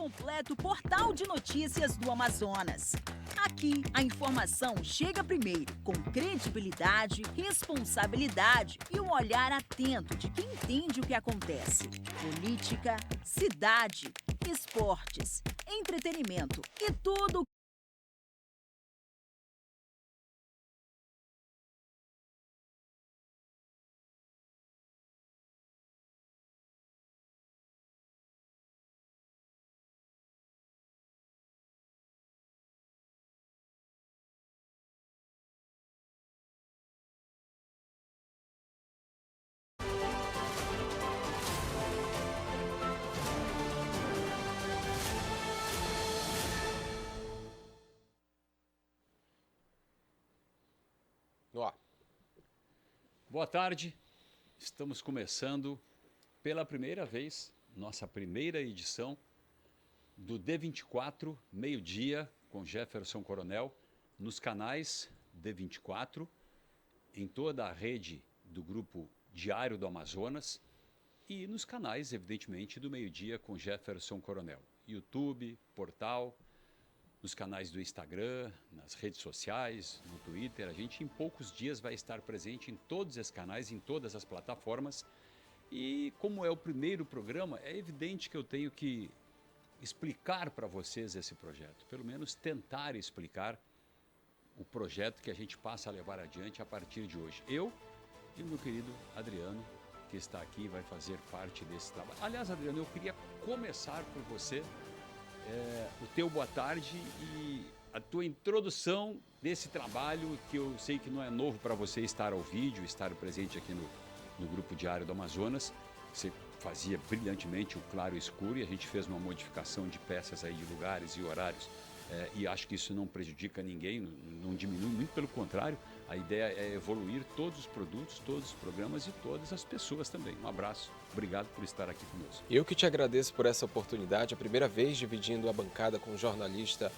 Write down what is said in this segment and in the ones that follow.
completo portal de notícias do Amazonas. Aqui, a informação chega primeiro, com credibilidade, responsabilidade e um olhar atento de quem entende o que acontece. Política, cidade, esportes, entretenimento e tudo. No ar. Boa tarde, estamos começando pela primeira vez nossa primeira edição do D24, meio-dia, com Jefferson Coronel, nos canais D24, em toda a rede do Grupo Diário do Amazonas e nos canais, evidentemente, do meio-dia com Jefferson Coronel. YouTube, portal, nos canais do Instagram, nas redes sociais, no Twitter. A gente em poucos dias vai estar presente em todos esses canais, em todas as plataformas. E como é o primeiro programa, é evidente que eu tenho que explicar para vocês esse projeto, pelo menos tentar explicar o projeto que a gente passa a levar adiante a partir de hoje. Eu e o meu querido Adriano, que está aqui, vai fazer parte desse trabalho. Aliás, Adriano, eu queria começar por você, o teu boa tarde e a tua introdução desse trabalho, que eu sei que não é novo para você estar ao vídeo, estar presente aqui no Grupo Diário do Amazonas. Você fazia brilhantemente o claro e escuro e a gente fez uma modificação de peças aí de lugares e horários. E acho que isso não prejudica ninguém, não diminui, muito pelo contrário. A ideia é evoluir todos os produtos, todos os programas e todas as pessoas também. Um abraço, obrigado por estar aqui conosco. Eu que te agradeço por essa oportunidade, a primeira vez dividindo a bancada com o jornalista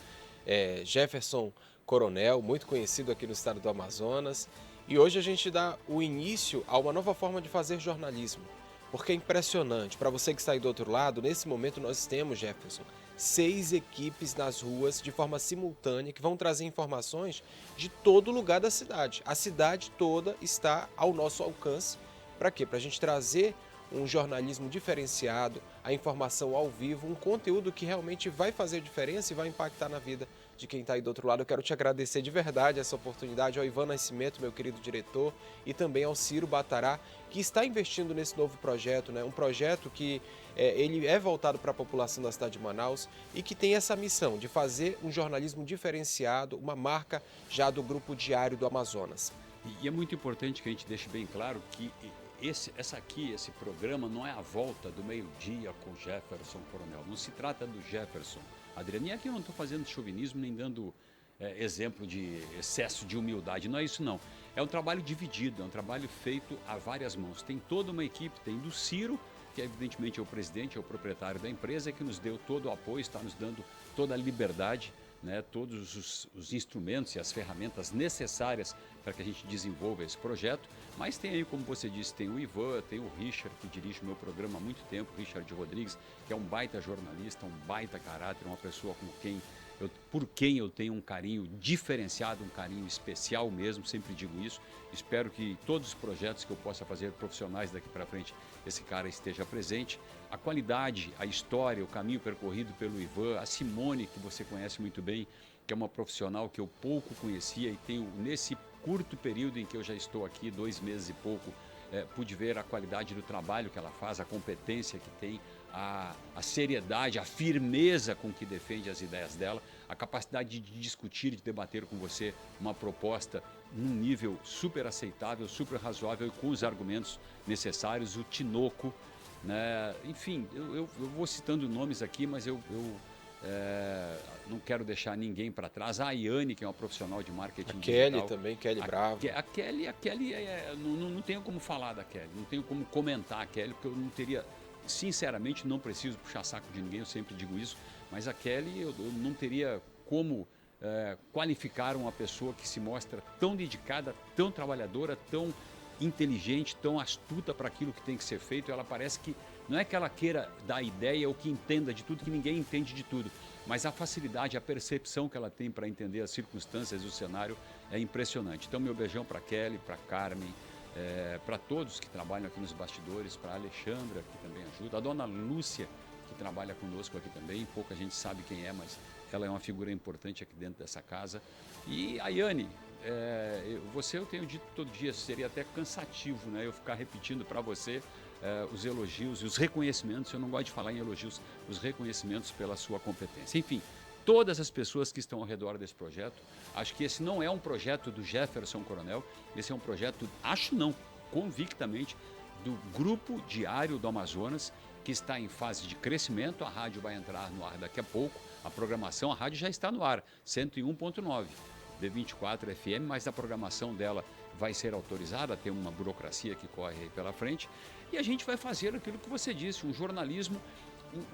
Jefferson Coronel, muito conhecido aqui no estado do Amazonas. E hoje a gente dá o início a uma nova forma de fazer jornalismo, porque é impressionante. Para você que está aí do outro lado, nesse momento nós temos, Jefferson, 6 equipes nas ruas de forma simultânea que vão trazer informações de todo lugar da cidade. A cidade toda está ao nosso alcance. Para quê? Para a gente trazer um jornalismo diferenciado, a informação ao vivo, um conteúdo que realmente vai fazer diferença e vai impactar na vida de quem está aí do outro lado. Eu quero te agradecer de verdade essa oportunidade, ao Ivan Nascimento, meu querido diretor, e também ao Ciro Batará, que está investindo nesse novo projeto, né? Um projeto que ele é voltado para a população da cidade de Manaus e que tem essa missão de fazer um jornalismo diferenciado, uma marca já do Grupo Diário do Amazonas. E é muito importante que a gente deixe bem claro que esse programa não é a volta do meio-dia com Jefferson Coronel. Não se trata do Jefferson. Adriano, e aqui eu não estou fazendo chauvinismo nem dando exemplo de excesso de humildade. Não é isso, não. É um trabalho dividido, é um trabalho feito a várias mãos. Tem toda uma equipe, tem do Ciro, que evidentemente é o presidente, é o proprietário da empresa, que nos deu todo o apoio, está nos dando toda a liberdade, né, todos os instrumentos e as ferramentas necessárias para que a gente desenvolva esse projeto. Mas tem aí, como você disse, tem o Ivan, tem o Richard, que dirige o meu programa há muito tempo, Richard Rodrigues, que é um baita jornalista, um baita caráter, uma pessoa por quem eu tenho um carinho diferenciado, um carinho especial mesmo, sempre digo isso. Espero que todos os projetos que eu possa fazer profissionais daqui para frente, esse cara esteja presente. A qualidade, a história, o caminho percorrido pelo Ivan, a Simone, que você conhece muito bem, que é uma profissional que eu pouco conhecia e tenho, nesse curto período em que eu já estou aqui, 2 meses e pouco, pude ver a qualidade do trabalho que ela faz, a competência que tem, a seriedade, a firmeza com que defende as ideias dela, a capacidade de discutir, de debater com você uma proposta num nível super aceitável, super razoável e com os argumentos necessários, o Tinoco, né? Enfim, eu vou citando nomes aqui, mas eu não quero deixar ninguém para trás. A Ayane, que é uma profissional de marketing digital. Kelly também, Kelly Bravo. A Kelly não tenho como falar da Kelly, não tenho como comentar a Kelly, porque eu não teria, sinceramente, não preciso puxar saco de ninguém, eu sempre digo isso, mas a Kelly eu não teria como qualificar uma pessoa que se mostra tão dedicada, tão trabalhadora, tão inteligente, tão astuta para aquilo que tem que ser feito. Ela parece que não é que ela queira dar ideia ou que entenda de tudo, que ninguém entende de tudo, mas a facilidade, a percepção que ela tem para entender as circunstâncias, o cenário é impressionante. Então, meu beijão para Kelly, para Carmen, para todos que trabalham aqui nos bastidores, para a Alexandra, que também ajuda, a dona Lúcia, que trabalha conosco aqui também, pouca gente sabe quem é, mas ela é uma figura importante aqui dentro dessa casa. E a Yane, eu tenho dito todo dia, seria até cansativo, né, eu ficar repetindo para você os elogios e os reconhecimentos. Eu não gosto de falar em elogios, os reconhecimentos pela sua competência. Enfim, todas as pessoas que estão ao redor desse projeto, acho que esse não é um projeto do Jefferson Coronel, esse é um projeto, acho não, convictamente, do Grupo Diário do Amazonas, que está em fase de crescimento. A rádio vai entrar no ar daqui a pouco, a programação, a rádio já está no ar, 101.9. D24 FM, mas a programação dela vai ser autorizada, tem uma burocracia que corre aí pela frente, e a gente vai fazer aquilo que você disse, um jornalismo,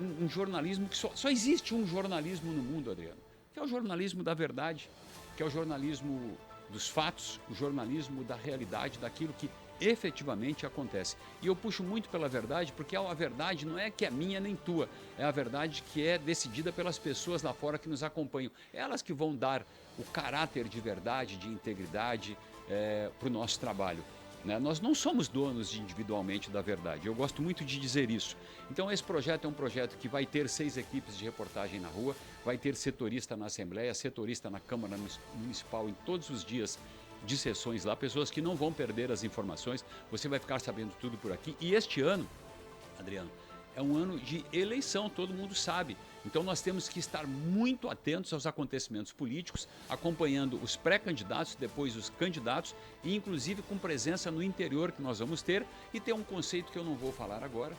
um jornalismo que só existe um jornalismo no mundo, Adriano, que é o jornalismo da verdade, que é o jornalismo dos fatos, o jornalismo da realidade, daquilo que efetivamente acontece. E eu puxo muito pela verdade, porque a verdade não é que é minha nem tua, é a verdade que é decidida pelas pessoas lá fora que nos acompanham. Elas que vão dar o caráter de verdade, de integridade para o nosso trabalho. Né? Nós não somos donos individualmente da verdade, eu gosto muito de dizer isso. Então esse projeto é um projeto que vai ter 6 equipes de reportagem na rua, vai ter setorista na Assembleia, setorista na Câmara Municipal em todos os dias de sessões lá, pessoas que não vão perder as informações, você vai ficar sabendo tudo por aqui. E este ano, Adriano, é um ano de eleição, todo mundo sabe. Então nós temos que estar muito atentos aos acontecimentos políticos, acompanhando os pré-candidatos, depois os candidatos, e inclusive com presença no interior que nós vamos ter. E tem um conceito que eu não vou falar agora,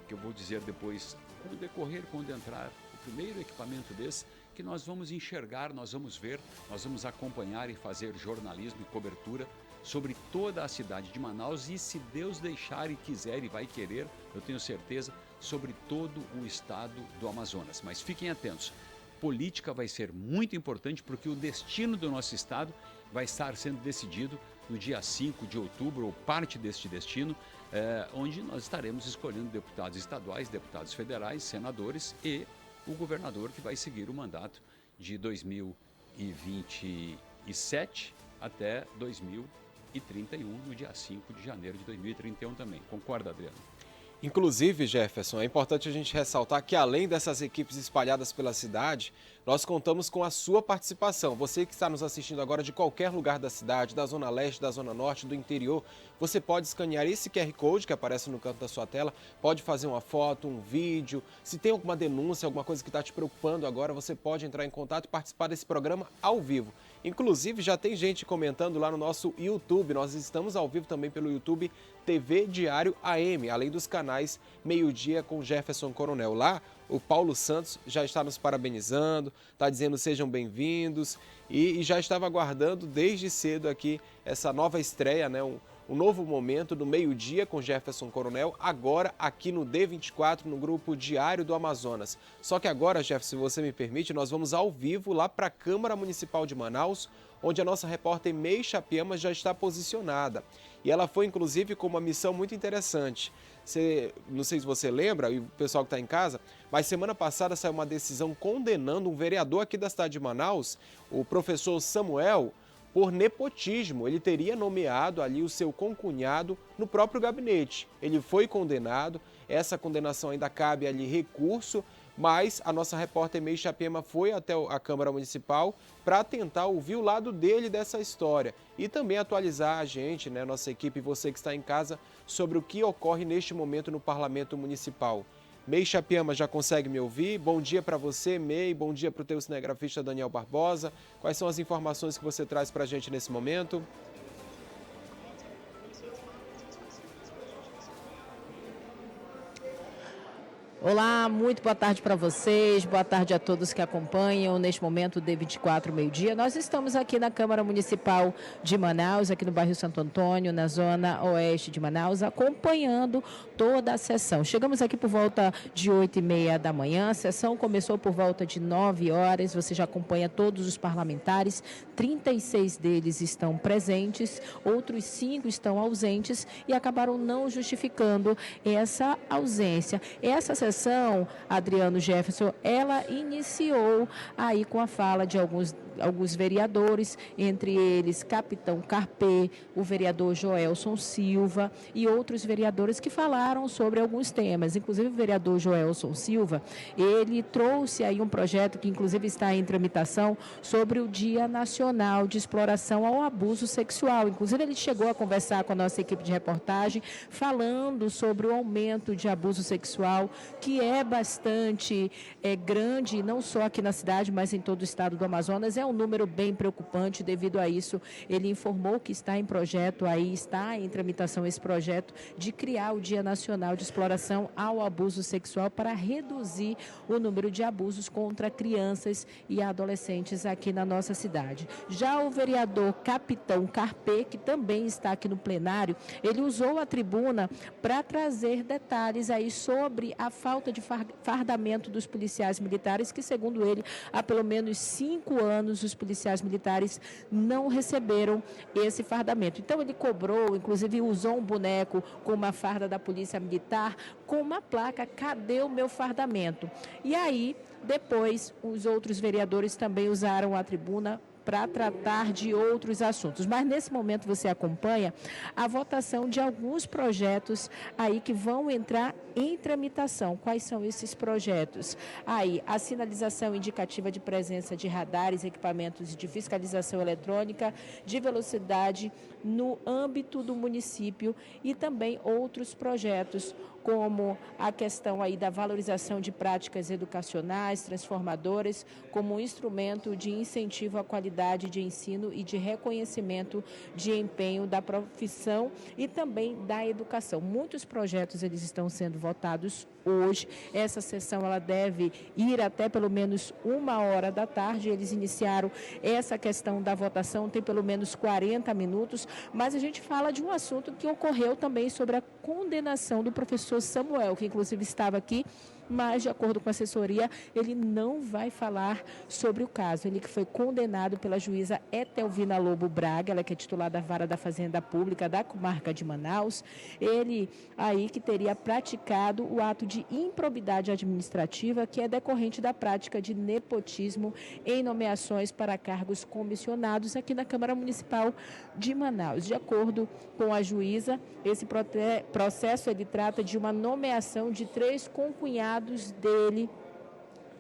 que eu vou dizer depois, com o decorrer, quando entrar o primeiro equipamento desse, que nós vamos enxergar, nós vamos ver, nós vamos acompanhar e fazer jornalismo e cobertura sobre toda a cidade de Manaus e, se Deus deixar e quiser e vai querer, eu tenho certeza, sobre todo o estado do Amazonas. Mas fiquem atentos, política vai ser muito importante, porque o destino do nosso estado vai estar sendo decidido no dia 5 de outubro, ou parte deste destino, onde nós estaremos escolhendo deputados estaduais, deputados federais, senadores e o governador que vai seguir o mandato de 2027 até 2031, no dia 5 de janeiro de 2031 também. Concorda, Adriano? Inclusive, Jefferson, é importante a gente ressaltar que, além dessas equipes espalhadas pela cidade, nós contamos com a sua participação. Você que está nos assistindo agora de qualquer lugar da cidade, da Zona Leste, da Zona Norte, do interior, você pode escanear esse QR Code que aparece no canto da sua tela, pode fazer uma foto, um vídeo. Se tem alguma denúncia, alguma coisa que está te preocupando agora, você pode entrar em contato e participar desse programa ao vivo. Inclusive, já tem gente comentando lá no nosso YouTube. Nós estamos ao vivo também pelo YouTube TV Diário AM, além dos canais Meio-Dia com Jefferson Coronel. Lá, o Paulo Santos já está nos parabenizando, está dizendo sejam bem-vindos e já estava aguardando desde cedo aqui essa nova estreia, né? Um novo momento do Meio-Dia com Jefferson Coronel, agora aqui no D24, no Grupo Diário do Amazonas. Só que agora, Jefferson, se você me permite, nós vamos ao vivo lá para a Câmara Municipal de Manaus, onde a nossa repórter Meixa Piama já está posicionada. E ela foi, inclusive, com uma missão muito interessante. Não sei se você lembra, e o pessoal que está em casa, mas semana passada saiu uma decisão condenando um vereador aqui da cidade de Manaus, o professor Samuel, por nepotismo. Ele teria nomeado ali o seu concunhado no próprio gabinete. Ele foi condenado, essa condenação ainda cabe ali recurso, mas a nossa repórter Meixa Piama foi até a Câmara Municipal para tentar ouvir o lado dele dessa história e também atualizar a gente, né, nossa equipe, você que está em casa, sobre o que ocorre neste momento no Parlamento Municipal. Meixa Piama, já consegue me ouvir? Bom dia para você, Mei, bom dia para o teu cinegrafista Daniel Barbosa. Quais são as informações que você traz para a gente nesse momento? Olá, muito boa tarde para vocês, boa tarde a todos que acompanham neste momento D24 meio-dia. Nós estamos aqui na Câmara Municipal de Manaus, aqui no bairro Santo Antônio, na zona oeste de Manaus, acompanhando toda a sessão. Chegamos aqui por volta de 8h30 da manhã, a sessão começou por volta de 9 horas, você já acompanha todos os parlamentares, 36 deles estão presentes, outros 5 estão ausentes e acabaram não justificando essa ausência. Essa sessão, Adriano Jefferson, ela iniciou aí com a fala de alguns vereadores, entre eles Capitão Carpê, o vereador Joelson Silva e outros vereadores que falaram sobre alguns temas. Inclusive o vereador Joelson Silva, ele trouxe aí um projeto que inclusive está em tramitação sobre o Dia Nacional de Exploração ao Abuso Sexual. Inclusive ele chegou a conversar com a nossa equipe de reportagem, falando sobre o aumento de abuso sexual, que é bastante grande, não só aqui na cidade, mas em todo o estado do Amazonas. É um número bem preocupante. Devido a isso, ele informou que está em projeto, está em tramitação esse projeto de criar o Dia Nacional de Exploração ao Abuso Sexual para reduzir o número de abusos contra crianças e adolescentes aqui na nossa cidade. Já o vereador Capitão Carpê, que também está aqui no plenário, ele usou a tribuna para trazer detalhes aí sobre a falta de fardamento dos policiais militares, que segundo ele, há pelo menos 5 anos os policiais militares não receberam esse fardamento. Então ele cobrou, inclusive usou um boneco com uma farda da polícia militar, com uma placa, cadê o meu fardamento? E aí, depois, os outros vereadores também usaram a tribuna para tratar de outros assuntos. Mas nesse momento você acompanha a votação de alguns projetos aí que vão entrar em tramitação. Quais são esses projetos? Aí, a sinalização indicativa de presença de radares, equipamentos de fiscalização eletrônica de velocidade no âmbito do município e também outros projetos, como a questão aí da valorização de práticas educacionais transformadoras como um instrumento de incentivo à qualidade de ensino e de reconhecimento de empenho da profissão e também da educação. Muitos projetos eles estão sendo votados hoje. Essa sessão ela deve ir até pelo menos 1h da tarde. Eles iniciaram essa questão da votação, tem pelo menos 40 minutos, mas a gente fala de um assunto que ocorreu também sobre a condenação do professor Samuel, que inclusive estava aqui, mas de acordo com a assessoria, ele não vai falar sobre o caso. Ele que foi condenado pela juíza Etelvina Lobo Braga, ela que é titular da Vara da Fazenda Pública da comarca de Manaus, ele aí que teria praticado o ato de improbidade administrativa, que é decorrente da prática de nepotismo em nomeações para cargos comissionados aqui na Câmara Municipal de Manaus. De acordo com a juíza, esse processo ele trata de uma nomeação de 3 concunhados dele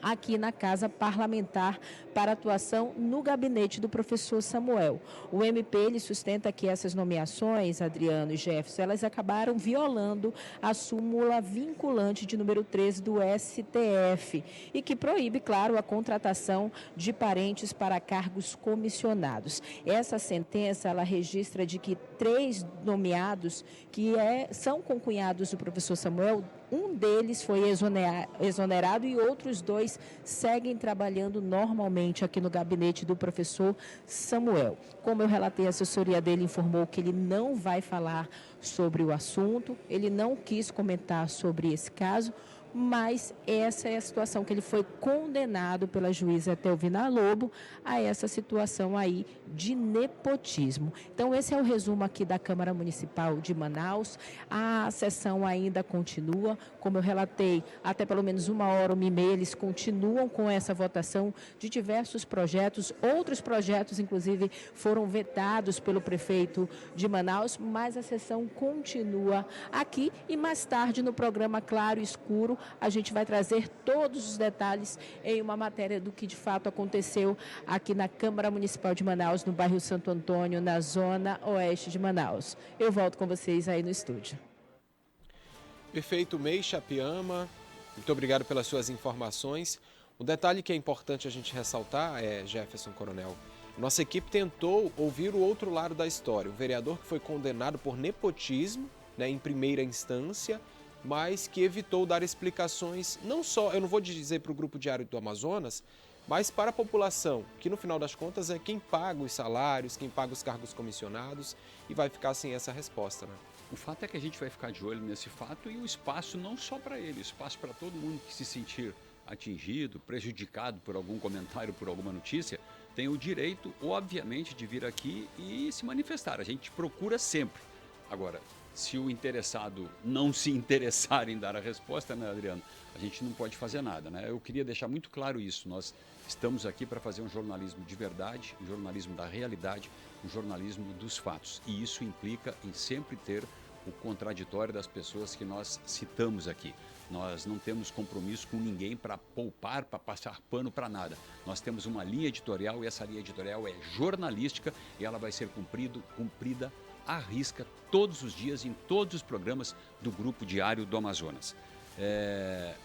aqui na Casa Parlamentar para atuação no gabinete do professor Samuel. O MP ele sustenta que essas nomeações, Adriano e Jefferson, elas acabaram violando a súmula vinculante de número 13 do STF e que proíbe, claro, a contratação de parentes para cargos comissionados. Essa sentença ela registra de que 3 nomeados que são concunhados do professor Samuel, um deles foi exonerado e outros 2 seguem trabalhando normalmente aqui no gabinete do professor Samuel. Como eu relatei, a assessoria dele informou que ele não vai falar sobre o assunto, ele não quis comentar sobre esse caso, mas essa é a situação que ele foi condenado pela juíza Etelvina Lobo a essa situação aí de nepotismo. Então esse é o resumo aqui da Câmara Municipal de Manaus. A sessão ainda continua, como eu relatei, até pelo menos 1h30 eles continuam com essa votação de diversos projetos. Outros projetos, inclusive, foram vetados pelo prefeito de Manaus, mas a sessão continua aqui e mais tarde no programa Claro e Escuro a gente vai trazer todos os detalhes em uma matéria do que de fato aconteceu aqui na Câmara Municipal de Manaus, no bairro Santo Antônio, na zona oeste de Manaus. Eu volto com vocês aí no estúdio. Perfeito, May Chapiama, muito obrigado pelas suas informações. Um detalhe que é importante a gente ressaltar Jefferson Coronel, nossa equipe tentou ouvir o outro lado da história. O vereador que foi condenado por nepotismo, em primeira instância, mas que evitou dar explicações, não só, eu não vou dizer para o Grupo Diário do Amazonas, mas para a população, que no final das contas é quem paga os salários, quem paga os cargos comissionados, e vai ficar sem essa resposta, né? O fato é que a gente vai ficar de olho nesse fato e o espaço não só para ele, o espaço para todo mundo que se sentir atingido, prejudicado por algum comentário, por alguma notícia, tem o direito, obviamente, de vir aqui e se manifestar. A gente procura sempre. Agora, se o interessado não se interessar em dar a resposta, né, Adriano, a gente não pode fazer nada, né? Eu queria deixar muito claro isso. Nós estamos aqui para fazer um jornalismo de verdade, um jornalismo da realidade, um jornalismo dos fatos. E isso implica em sempre ter o contraditório das pessoas que nós citamos aqui. Nós não temos compromisso com ninguém para poupar, para passar pano para nada. Nós temos uma linha editorial e essa linha editorial é jornalística e ela vai ser cumprida à risca todos os dias em todos os programas do Grupo Diário do Amazonas.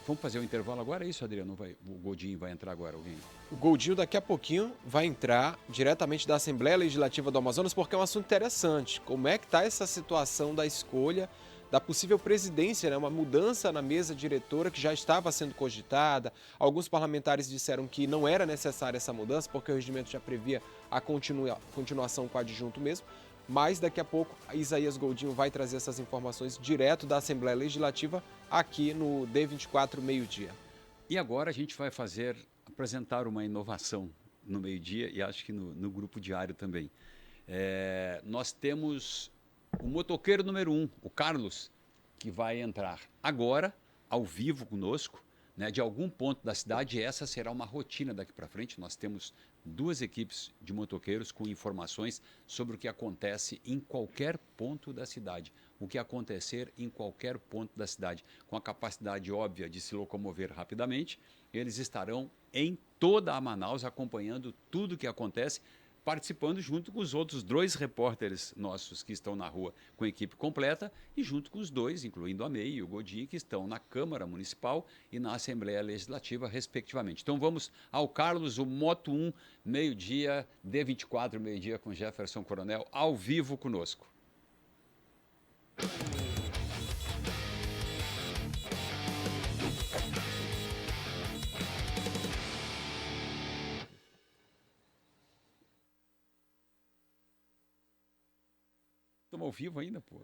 Vamos fazer um intervalo agora, é isso, Adriano? O Godinho vai entrar agora, alguém? O Goldinho daqui a pouquinho vai entrar diretamente da Assembleia Legislativa do Amazonas, porque é um assunto interessante. Como é que está essa situação da escolha da possível presidência, né? Uma mudança na mesa diretora que já estava sendo cogitada. Alguns parlamentares disseram que não era necessária essa mudança, porque o regimento já previa a continuação com o adjunto mesmo. Mas daqui a pouco, Isaías Goldinho vai trazer essas informações direto da Assembleia Legislativa aqui no D24 Meio-Dia. E agora a gente vai apresentar uma inovação no meio-dia e acho que no Grupo Diário também. Nós temos o motoqueiro número 1, o Carlos, que vai entrar agora, ao vivo conosco, né, de algum ponto da cidade, e essa será uma rotina daqui para frente. Nós temos 2 equipes de motoqueiros com informações sobre o que acontece em qualquer ponto da cidade, o que acontecer em qualquer ponto da cidade, com a capacidade óbvia de se locomover rapidamente. Eles estarão em toda a Manaus acompanhando tudo o que acontece, participando junto com os outros 2 repórteres nossos que estão na rua com a equipe completa e junto com os 2, incluindo a MEI e o Godinho, que estão na Câmara Municipal e na Assembleia Legislativa, respectivamente. Então vamos ao Carlos, o Moto 1, meio-dia, D24, meio-dia, com Jefferson Coronel, ao vivo conosco. Estamos ao vivo ainda, pô.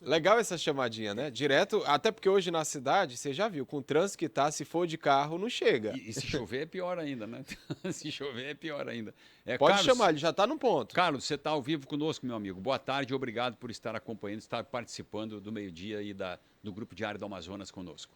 Legal essa chamadinha, né? Direto, até porque hoje na cidade, você já viu, com o trânsito que tá, se for de carro, não chega. E se chover é pior ainda, né? Se chover é pior ainda. Pode Carlos, chamar, ele já está no ponto. Carlos, você está ao vivo conosco, meu amigo. Boa tarde, obrigado por estar acompanhando, estar participando do meio-dia e do Grupo Diário do Amazonas conosco.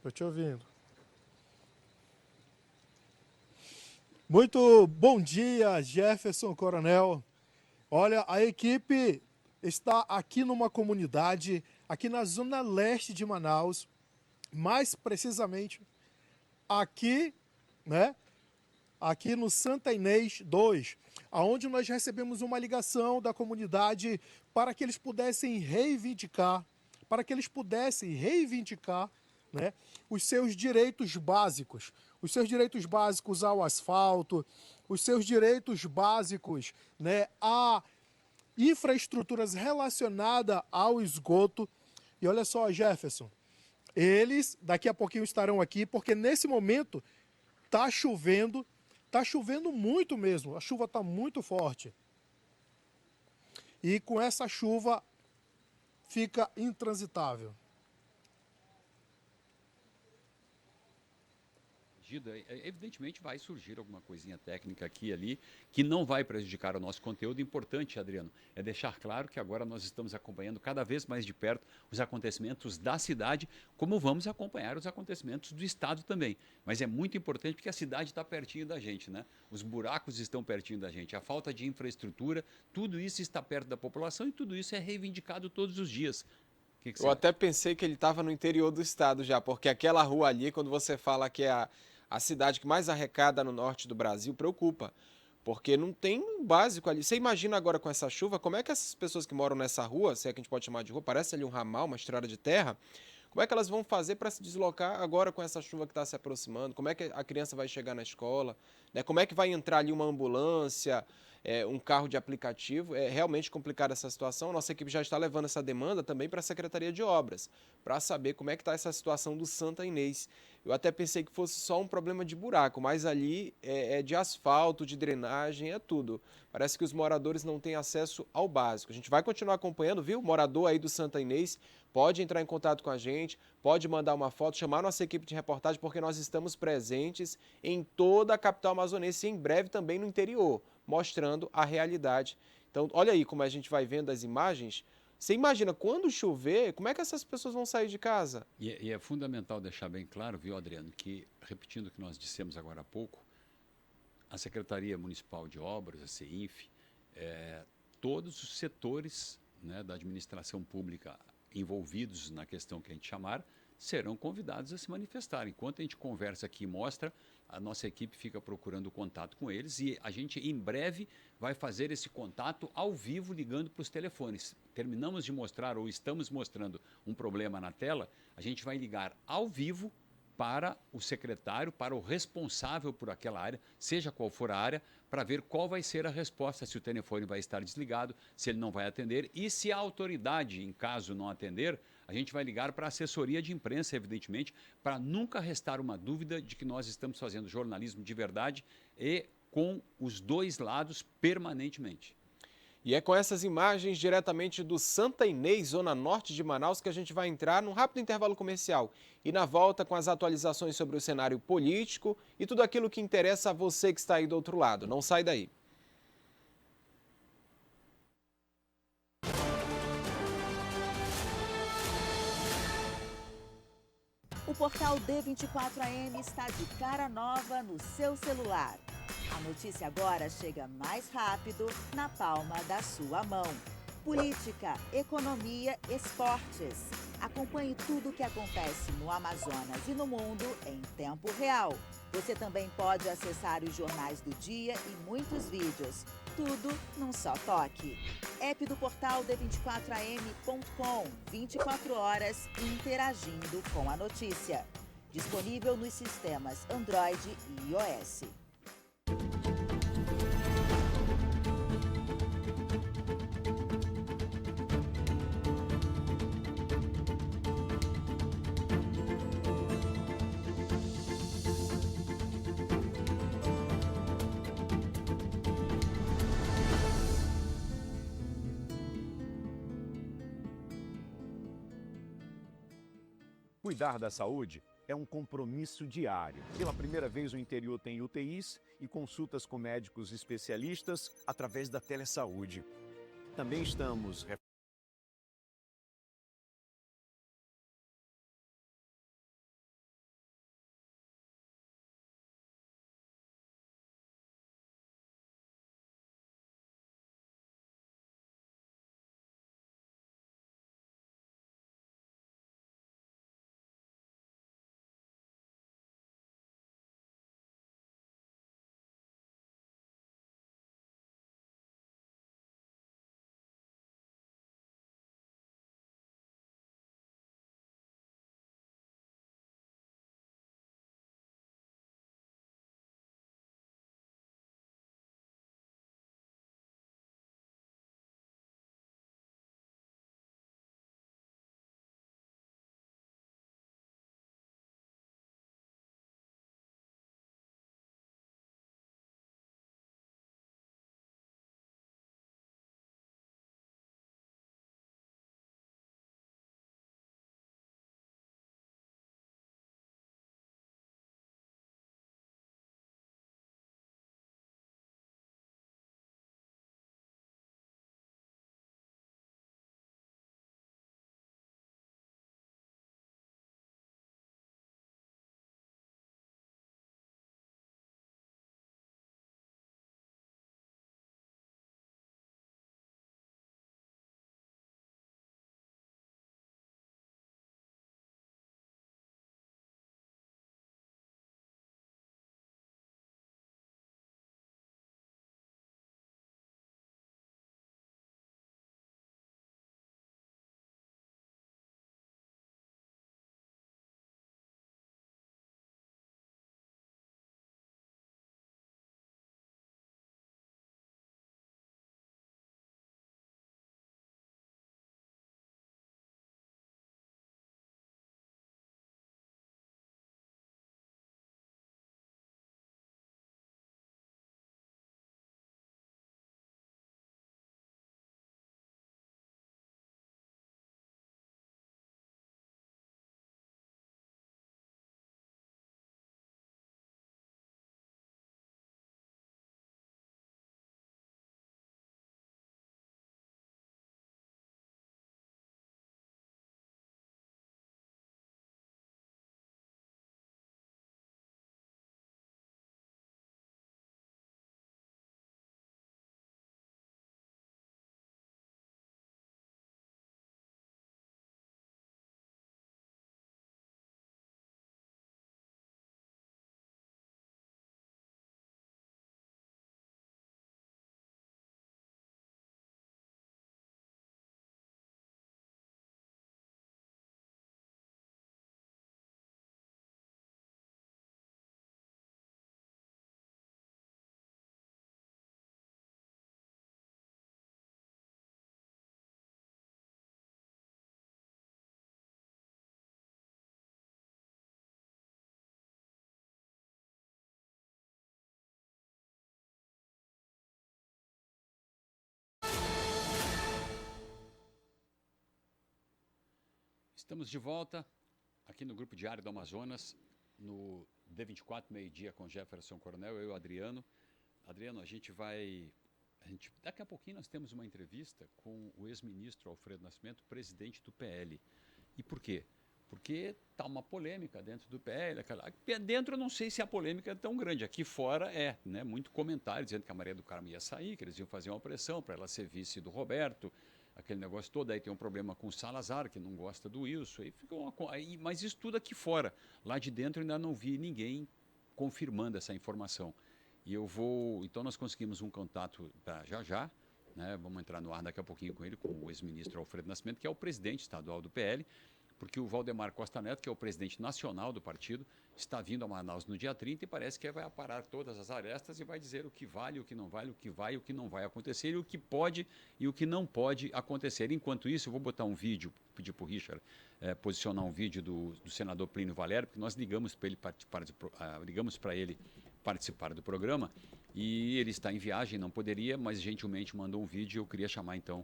Estou te ouvindo. Muito bom dia, Jefferson Coronel. Olha, a equipe está aqui numa comunidade, aqui na zona leste de Manaus, mais precisamente aqui, né? Aqui no Santa Inês 2, aonde nós recebemos uma ligação da comunidade para que eles pudessem reivindicar, né, os seus direitos básicos ao asfalto, os seus direitos básicos, né, a infraestruturas relacionadas ao esgoto. E olha só, Jefferson, eles daqui a pouquinho estarão aqui, porque nesse momento está chovendo muito mesmo, a chuva está muito forte. E com essa chuva fica intransitável. Evidentemente vai surgir alguma coisinha técnica aqui e ali que não vai prejudicar o nosso conteúdo. Importante, Adriano, é deixar claro que agora nós estamos acompanhando cada vez mais de perto os acontecimentos da cidade, como vamos acompanhar os acontecimentos do estado também. Mas é muito importante porque a cidade está pertinho da gente, né? Os buracos estão pertinho da gente, a falta de infraestrutura, tudo isso está perto da população e tudo isso é reivindicado todos os dias. Que Eu até pensei que ele estava no interior do estado já, porque aquela rua ali, quando você fala que é a cidade que mais arrecada no norte do Brasil, preocupa. Porque não tem um básico ali. Você imagina agora com essa chuva, como é que essas pessoas que moram nessa rua, se é que a gente pode chamar de rua, parece ali um ramal, uma estrada de terra, como é que elas vão fazer para se deslocar agora com essa chuva que está se aproximando? Como é que a criança vai chegar na escola? Né? Como é que vai entrar ali uma ambulância, um carro de aplicativo? É realmente complicada essa situação. Nossa equipe já está levando essa demanda também para a Secretaria de Obras, para saber como é que está essa situação do Santa Inês. Eu até pensei que fosse só um problema de buraco, mas ali é de asfalto, de drenagem, é tudo. Parece que os moradores não têm acesso ao básico. A gente vai continuar acompanhando, viu? Morador aí do Santa Inês, pode entrar em contato com a gente, pode mandar uma foto, chamar nossa equipe de reportagem, porque nós estamos presentes em toda a capital amazonense e em breve também no interior, mostrando a realidade. Então, olha aí como a gente vai vendo as imagens. Você imagina, quando chover, como é que essas pessoas vão sair de casa? E é fundamental deixar bem claro, viu, Adriano, que, repetindo o que nós dissemos agora há pouco, a Secretaria Municipal de Obras, a CEINF, todos os setores, né, da administração pública envolvidos na questão que a gente chamar, serão convidados a se manifestar. Enquanto a gente conversa aqui e mostra, a nossa equipe fica procurando contato com eles e a gente, em breve, vai fazer esse contato ao vivo, ligando para os telefones. Terminamos de mostrar ou estamos mostrando um problema na tela, a gente vai ligar ao vivo para o secretário, para o responsável por aquela área, seja qual for a área, para ver qual vai ser a resposta, se o telefone vai estar desligado, se ele não vai atender e se a autoridade, em caso não atender, a gente vai ligar para a assessoria de imprensa, evidentemente, para nunca restar uma dúvida de que nós estamos fazendo jornalismo de verdade e com os dois lados permanentemente. E é com essas imagens diretamente do Santa Inês, zona norte de Manaus, que a gente vai entrar num rápido intervalo comercial. E na volta com as atualizações sobre o cenário político e tudo aquilo que interessa a você que está aí do outro lado. Não sai daí. O portal D24AM está de cara nova no seu celular. A notícia agora chega mais rápido na palma da sua mão. Política, economia, esportes. Acompanhe tudo o que acontece no Amazonas e no mundo em tempo real. Você também pode acessar os jornais do dia e muitos vídeos. Tudo num só toque. App do portal d24am.com, 24 horas interagindo com a notícia. Disponível nos sistemas Android e iOS. Cuidar da saúde é um compromisso diário. Pela primeira vez, o interior tem UTIs e consultas com médicos especialistas através da telesaúde. Também estamos Estamos de volta aqui no Grupo Diário do Amazonas, no D24, meio-dia, com Jefferson Coronel, eu e o Adriano. Adriano, daqui a pouquinho nós temos uma entrevista com o ex-ministro Alfredo Nascimento, presidente do PL. E por quê? Porque está uma polêmica dentro do PL. Dentro eu não sei se a polêmica é tão grande. Aqui fora né, muito comentário dizendo que a Maria do Carmo ia sair, que eles iam fazer uma pressão para ela ser vice do Roberto, aquele negócio todo. Aí tem um problema com o Salazar, que não gosta do Wilson. Mas isso tudo aqui fora. Lá de dentro eu ainda não vi ninguém confirmando essa informação. Então nós conseguimos um contato já, né? Vamos entrar no ar daqui a pouquinho com ele, com o ex-ministro Alfredo Nascimento, que é o presidente estadual do PL, porque o Valdemar Costa Neto, que é o presidente nacional do partido, está vindo a Manaus no dia 30 e parece que vai aparar todas as arestas e vai dizer o que vale, o que não vale, o que vai e o que não vai acontecer, e o que pode e o que não pode acontecer. Enquanto isso, eu vou botar um vídeo, pedir para o Richard posicionar um vídeo do senador Plínio Valério, porque nós ligamos para ele participar do programa, e ele está em viagem, não poderia, mas gentilmente mandou um vídeo e eu queria chamar então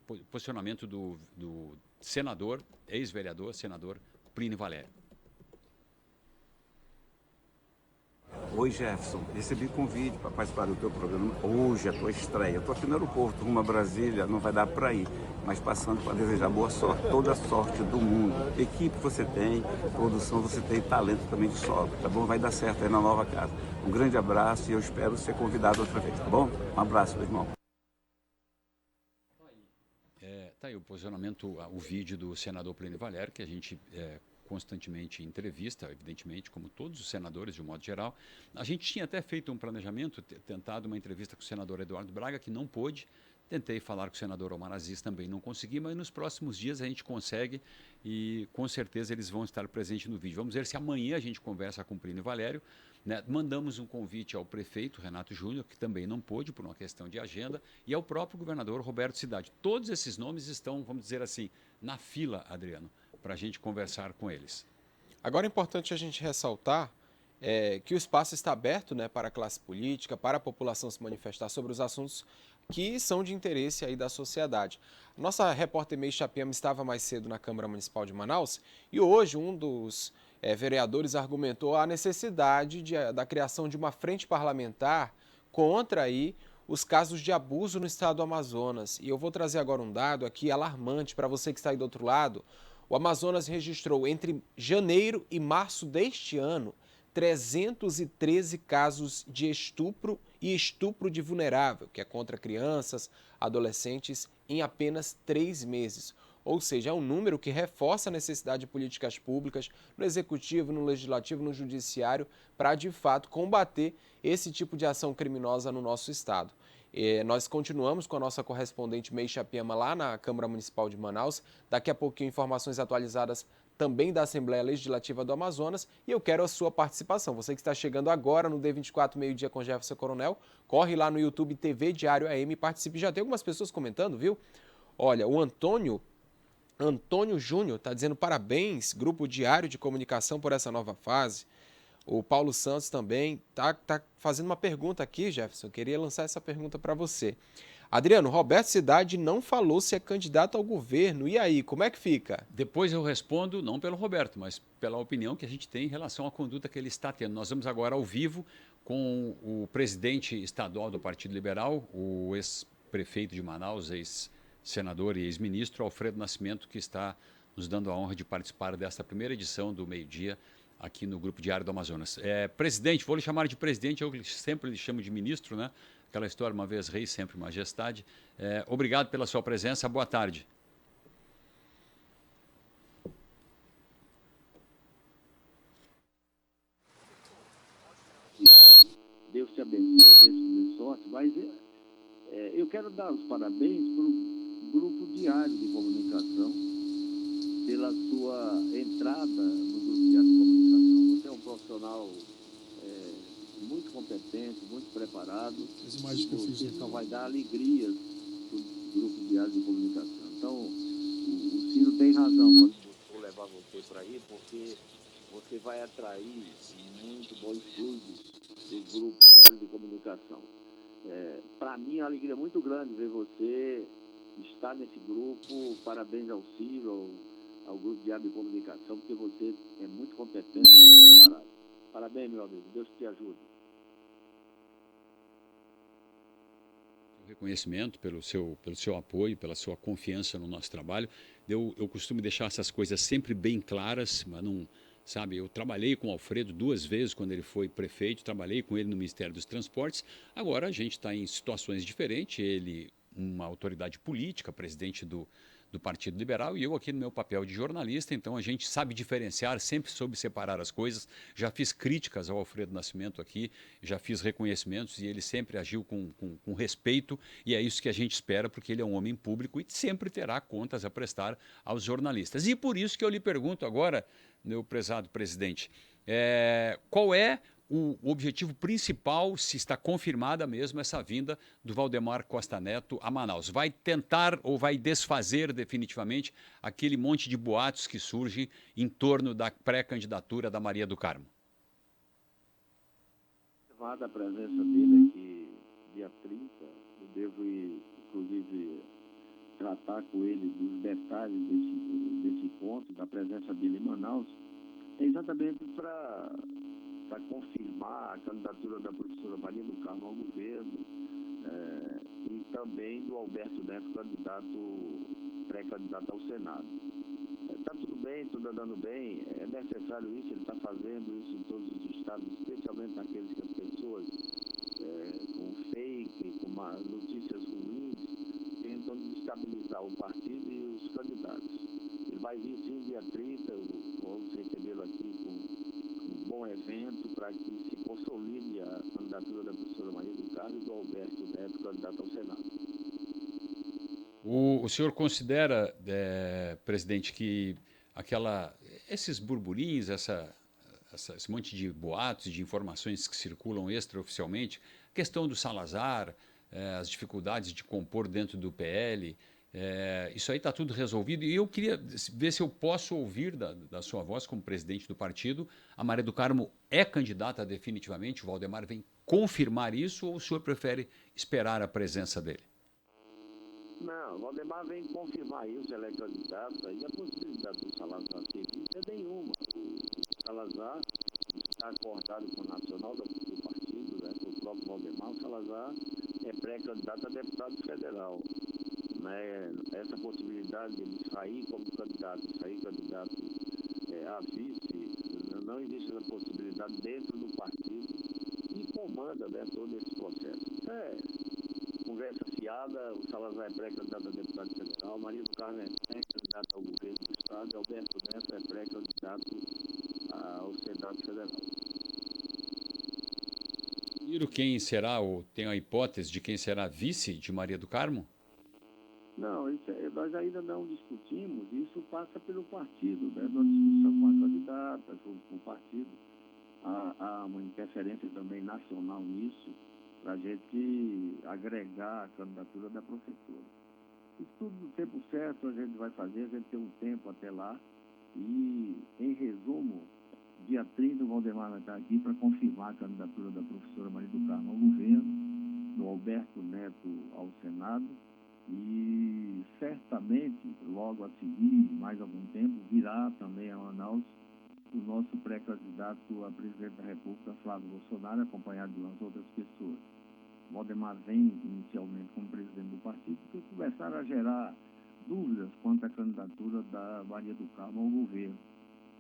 o posicionamento do senador, ex-vereador, senador Plínio Valério. Oi, Jefferson, recebi convite para participar do teu programa hoje, a tua estreia. Eu estou aqui no aeroporto, rumo a Brasília, não vai dar para ir, mas passando para desejar boa sorte, toda a sorte do mundo. Equipe você tem, produção você tem, talento também de sobra, tá bom? Vai dar certo aí na nova casa. Um grande abraço e eu espero ser convidado outra vez, tá bom? Um abraço, meu irmão. Tá aí o posicionamento, o vídeo do senador Plínio Valério, que a gente constantemente entrevista, evidentemente, como todos os senadores de um modo geral. A gente tinha até feito um planejamento, tentado uma entrevista com o senador Eduardo Braga, que não pôde. Tentei falar com o senador Omar Aziz, também não consegui, mas nos próximos dias a gente consegue e com certeza eles vão estar presentes no vídeo. Vamos ver se amanhã a gente conversa com o Plínio Valério, né? Mandamos um convite ao prefeito Renato Júnior, que também não pôde por uma questão de agenda, e ao próprio governador Roberto Cidade. Todos esses nomes estão, vamos dizer assim, na fila, Adriano, para a gente conversar com eles. Agora é importante a gente ressaltar que o espaço está aberto, né, para a classe política, para a população se manifestar sobre os assuntos que são de interesse aí da sociedade. Nossa repórter May Chapiama estava mais cedo na Câmara Municipal de Manaus e hoje um dos vereadores argumentou a necessidade da criação de uma frente parlamentar contra aí os casos de abuso no estado do Amazonas. E eu vou trazer agora um dado aqui alarmante para você que está aí do outro lado. O Amazonas registrou entre janeiro e março deste ano 313 casos de estupro e estupro de vulnerável, que é contra crianças, adolescentes, em apenas 3 meses. Ou seja, é um número que reforça a necessidade de políticas públicas no Executivo, no Legislativo, no Judiciário, para, de fato, combater esse tipo de ação criminosa no nosso estado. Nós continuamos com a nossa correspondente May Chapiama lá na Câmara Municipal de Manaus. Daqui a pouquinho, informações atualizadas também da Assembleia Legislativa do Amazonas, e eu quero a sua participação. Você que está chegando agora no D24 meio-dia com Jefferson Coronel, corre lá no YouTube TV Diário AM e participe. Já tem algumas pessoas comentando, viu? Olha, o Antônio Júnior está dizendo parabéns, Grupo Diário de Comunicação, por essa nova fase. O Paulo Santos também tá fazendo uma pergunta aqui, Jefferson. Eu queria lançar essa pergunta para você. Adriano, Roberto Cidade não falou se é candidato ao governo. E aí, como é que fica? Depois eu respondo, não pelo Roberto, mas pela opinião que a gente tem em relação à conduta que ele está tendo. Nós vamos agora ao vivo com o presidente estadual do Partido Liberal, o ex-prefeito de Manaus, ex-senador e ex-ministro Alfredo Nascimento, que está nos dando a honra de participar desta primeira edição do meio-dia aqui no Grupo Diário do Amazonas. Presidente, vou lhe chamar de presidente, eu sempre lhe chamo de ministro, né? Aquela história, uma vez rei, sempre majestade. Obrigado pela sua presença, boa tarde. Deus te abençoe, Deus te dê sorte, mas eu quero dar os parabéns para o Grupo Diário de Comunicação pela sua entrada no Grupo Diário de Comunicação. Você é um profissional muito competente, muito preparado. Você só vai dar alegrias para o Grupo Diário de Comunicação. Então, o Ciro tem razão quando vou levar você para aí, porque você vai atrair muito bons estudos do Grupo Diário de Comunicação. Para mim é uma alegria muito grande ver você estar nesse grupo. Parabéns ao Ciro, ao Grupo Diário de Comunicação, porque você é muito competente e muito preparado. Parabéns, meu amigo. Deus te ajude. Reconhecimento pelo seu apoio, pela sua confiança no nosso trabalho. Eu costumo deixar essas coisas sempre bem claras, mas não, sabe, eu trabalhei com o Alfredo 2 vezes quando ele foi prefeito, trabalhei com ele no Ministério dos Transportes. Agora a gente está em situações diferentes, ele uma autoridade política, presidente do Partido Liberal, e eu aqui no meu papel de jornalista, então a gente sabe diferenciar, sempre soube separar as coisas. Já fiz críticas ao Alfredo Nascimento aqui, já fiz reconhecimentos e ele sempre agiu com respeito, e é isso que a gente espera, porque ele é um homem público e sempre terá contas a prestar aos jornalistas. E por isso que eu lhe pergunto agora, meu prezado presidente, qual é o objetivo principal, se está confirmada mesmo essa vinda do Valdemar Costa Neto a Manaus? Vai tentar ou vai desfazer definitivamente aquele monte de boatos que surgem em torno da pré-candidatura da Maria do Carmo? A presença dele aqui dia 30, eu devo ir, inclusive, tratar com ele dos detalhes desse encontro, da presença dele em Manaus, é exatamente para confirmar a candidatura da professora Maria do Carmo ao governo e também do Alberto Neto, pré-candidato ao Senado. Está tudo bem, tudo andando bem, é necessário isso, ele está fazendo isso em todos os estados, especialmente naqueles que as pessoas com fake, com notícias ruins, tentam desestabilizar o partido e os candidatos. Ele vai vir sim dia 30, vamos recebê-lo aqui com um bom evento para que se consolide a candidatura da professora Maria do Carmo e do Alberto Neto, candidato ao Senado. O senhor considera, presidente, que esses burburinhos, esse monte de boatos, de informações que circulam extraoficialmente, a questão do Salazar, as dificuldades de compor dentro do PL, isso aí está tudo resolvido. E eu queria ver se eu posso ouvir da sua voz, como presidente do partido, a Maria do Carmo é candidata definitivamente? O Valdemar vem confirmar isso ou o senhor prefere esperar a presença dele? Não, o Valdemar vem confirmar isso, ela é candidata, e a possibilidade do Salazar ser vice é nenhuma. O Salazar está acordado com o nacional do partido, com o próprio Valdemar. O Salazar é pré-candidato a deputado federal. Essa possibilidade de ele sair como candidato, a vice, não existe essa possibilidade dentro do partido e comanda todo esse processo. Conversa fiada, o Salazar é pré-candidato a deputado federal, Maria do Carmo é pré-candidata ao governo do estado e Alberto Neto é pré-candidato ao Senado Federal. Quem será, ou tem a hipótese de quem será vice de Maria do Carmo? Não, nós ainda não discutimos, isso passa pelo partido, numa discussão com a candidata, junto com o partido. Há uma interferência também nacional nisso, para a gente agregar a candidatura da professora. Isso tudo no tempo certo a gente vai fazer, a gente tem um tempo até lá. E, em resumo, dia 30 o Valdemar vai estar aqui para confirmar a candidatura da professora Maria do Carmo ao governo, do Alberto Neto ao Senado, e certamente, logo a seguir, mais algum tempo, virá também a Manaus o nosso pré-candidato a presidente da República, Flávio Bolsonaro, acompanhado de umas outras pessoas. Valdemar vem inicialmente como presidente do partido, porque começaram a gerar dúvidas quanto à candidatura da Maria do Carmo ao governo.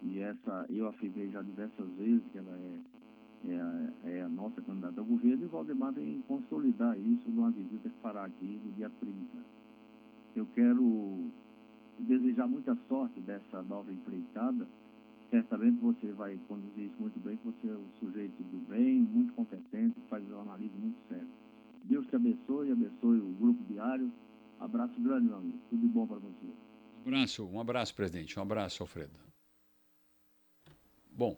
E eu afirmei já diversas vezes que ela é a nossa candidata ao governo, e Valdemar vem consolidar isso numa visita que fará aqui no dia 30. Eu quero desejar muita sorte dessa nova empreitada. Certamente você vai conduzir isso muito bem, porque você é um sujeito do bem, muito competente, faz um jornalismo muito sério. Deus te abençoe, abençoe o Grupo Diário. Abraço grande, meu amigo. Tudo de bom para você. Um abraço, presidente. Um abraço, Alfredo. Bom,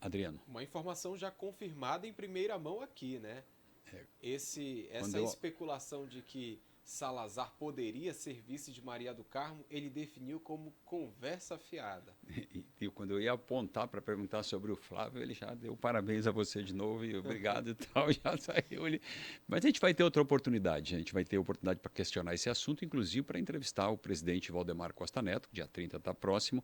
Adriano. Uma informação já confirmada em primeira mão aqui, né? Essa especulação de que Salazar poderia ser vice de Maria do Carmo, ele definiu como conversa fiada. E quando eu ia apontar para perguntar sobre o Flávio, ele já deu parabéns a você de novo e obrigado e tal, já saiu. Mas a gente vai ter outra oportunidade, a gente vai ter oportunidade para questionar esse assunto, inclusive para entrevistar o presidente Valdemar Costa Neto, dia 30 está próximo,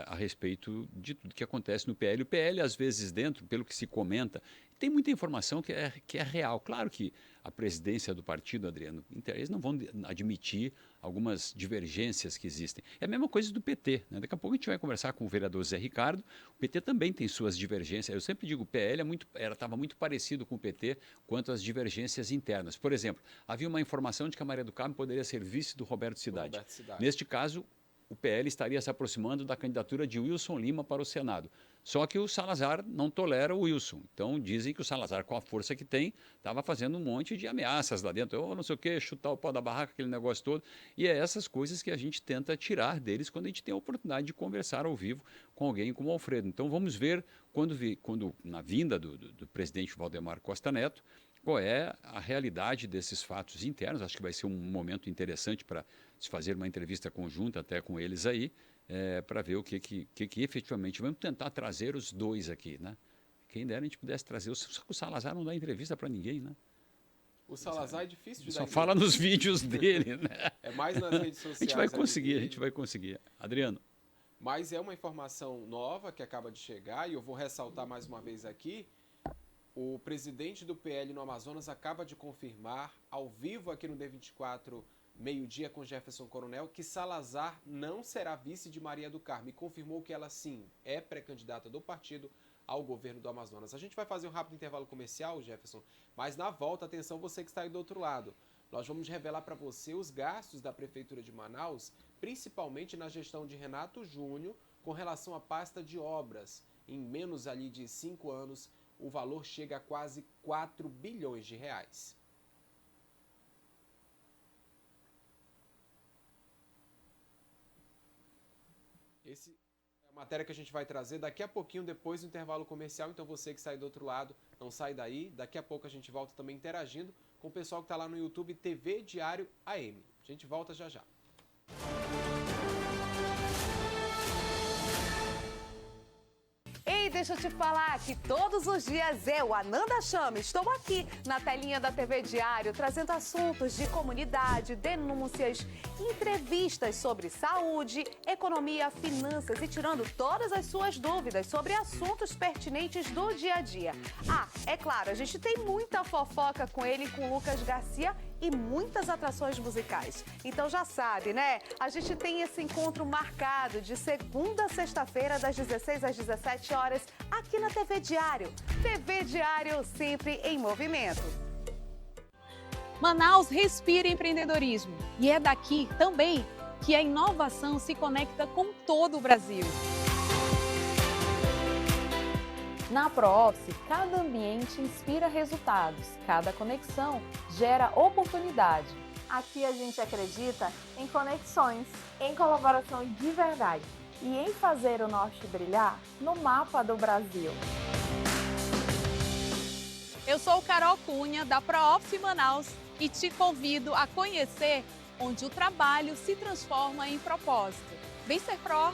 a respeito de tudo que acontece no PL. O PL, às vezes, dentro, pelo que se comenta, tem muita informação que é real. Claro que a presidência do partido, Adriano, eles não vão admitir algumas divergências que existem. É a mesma coisa do PT, né? Daqui a pouco a gente vai conversar com o vereador Zé Ricardo. O PT também tem suas divergências. Eu sempre digo, o PL estava muito parecido com o PT quanto às divergências internas. Por exemplo, havia uma informação de que a Maria do Carmo poderia ser vice do Roberto Cidade. Neste caso, o PL estaria se aproximando da candidatura de Wilson Lima para o Senado. Só que o Salazar não tolera o Wilson. Então dizem que o Salazar, com a força que tem, estava fazendo um monte de ameaças lá dentro. Não sei o quê, chutar o pau da barraca, aquele negócio todo. E é essas coisas que a gente tenta tirar deles quando a gente tem a oportunidade de conversar ao vivo com alguém como o Alfredo. Então vamos ver quando na vinda do presidente Valdemar Costa Neto, qual é a realidade desses fatos internos. Acho que vai ser um momento interessante para se fazer uma entrevista conjunta até com eles aí, para ver o que efetivamente. Vamos tentar trazer os dois aqui, né? Quem dera a gente pudesse trazer. O Salazar não dá entrevista para ninguém, né? O Salazar é difícil de dar Só fala nos vídeos dele, né? É mais nas redes sociais. A gente vai conseguir. Adriano. Mas é uma informação nova que acaba de chegar e eu vou ressaltar mais uma vez aqui. O presidente do PL no Amazonas acaba de confirmar, ao vivo aqui no D24, meio-dia com Jefferson Coronel, que Salazar não será vice de Maria do Carmo e confirmou que ela, sim, é pré-candidata do partido ao governo do Amazonas. A gente vai fazer um rápido intervalo comercial, Jefferson, mas na volta, atenção você que está aí do outro lado. Nós vamos revelar para você os gastos da Prefeitura de Manaus, principalmente na gestão de Renato Júnior, com relação à pasta de obras. Em menos ali de 5 anos, o valor chega a quase 4 bilhões de reais. Essa é a matéria que a gente vai trazer daqui a pouquinho, depois do intervalo comercial. Então você que sai do outro lado, não sai daí. Daqui a pouco a gente volta também interagindo com o pessoal que está lá no YouTube TV Diário AM. A gente volta já já. Ei, deixa eu te falar que todos os dias eu, Ananda Chame, estou aqui na telinha da TV Diário trazendo assuntos de comunidade, denúncias, entrevistas sobre saúde, economia, finanças e tirando todas as suas dúvidas sobre assuntos pertinentes do dia a dia. Ah, é claro, a gente tem muita fofoca com ele, com Lucas Garcia e muitas atrações musicais. Então já sabe, né? A gente tem esse encontro marcado de segunda a sexta-feira, das 16 às 17 horas, aqui na TV Diário. TV Diário sempre em movimento. Manaus respira empreendedorismo e é daqui também que a inovação se conecta com todo o Brasil. Na ProOffice, cada ambiente inspira resultados, cada conexão gera oportunidade. Aqui a gente acredita em conexões, em colaboração de verdade e em fazer o norte brilhar no mapa do Brasil. Eu sou Carol Cunha, da ProOffice Manaus, e te convido a conhecer onde o trabalho se transforma em propósito. Vem ser Pro!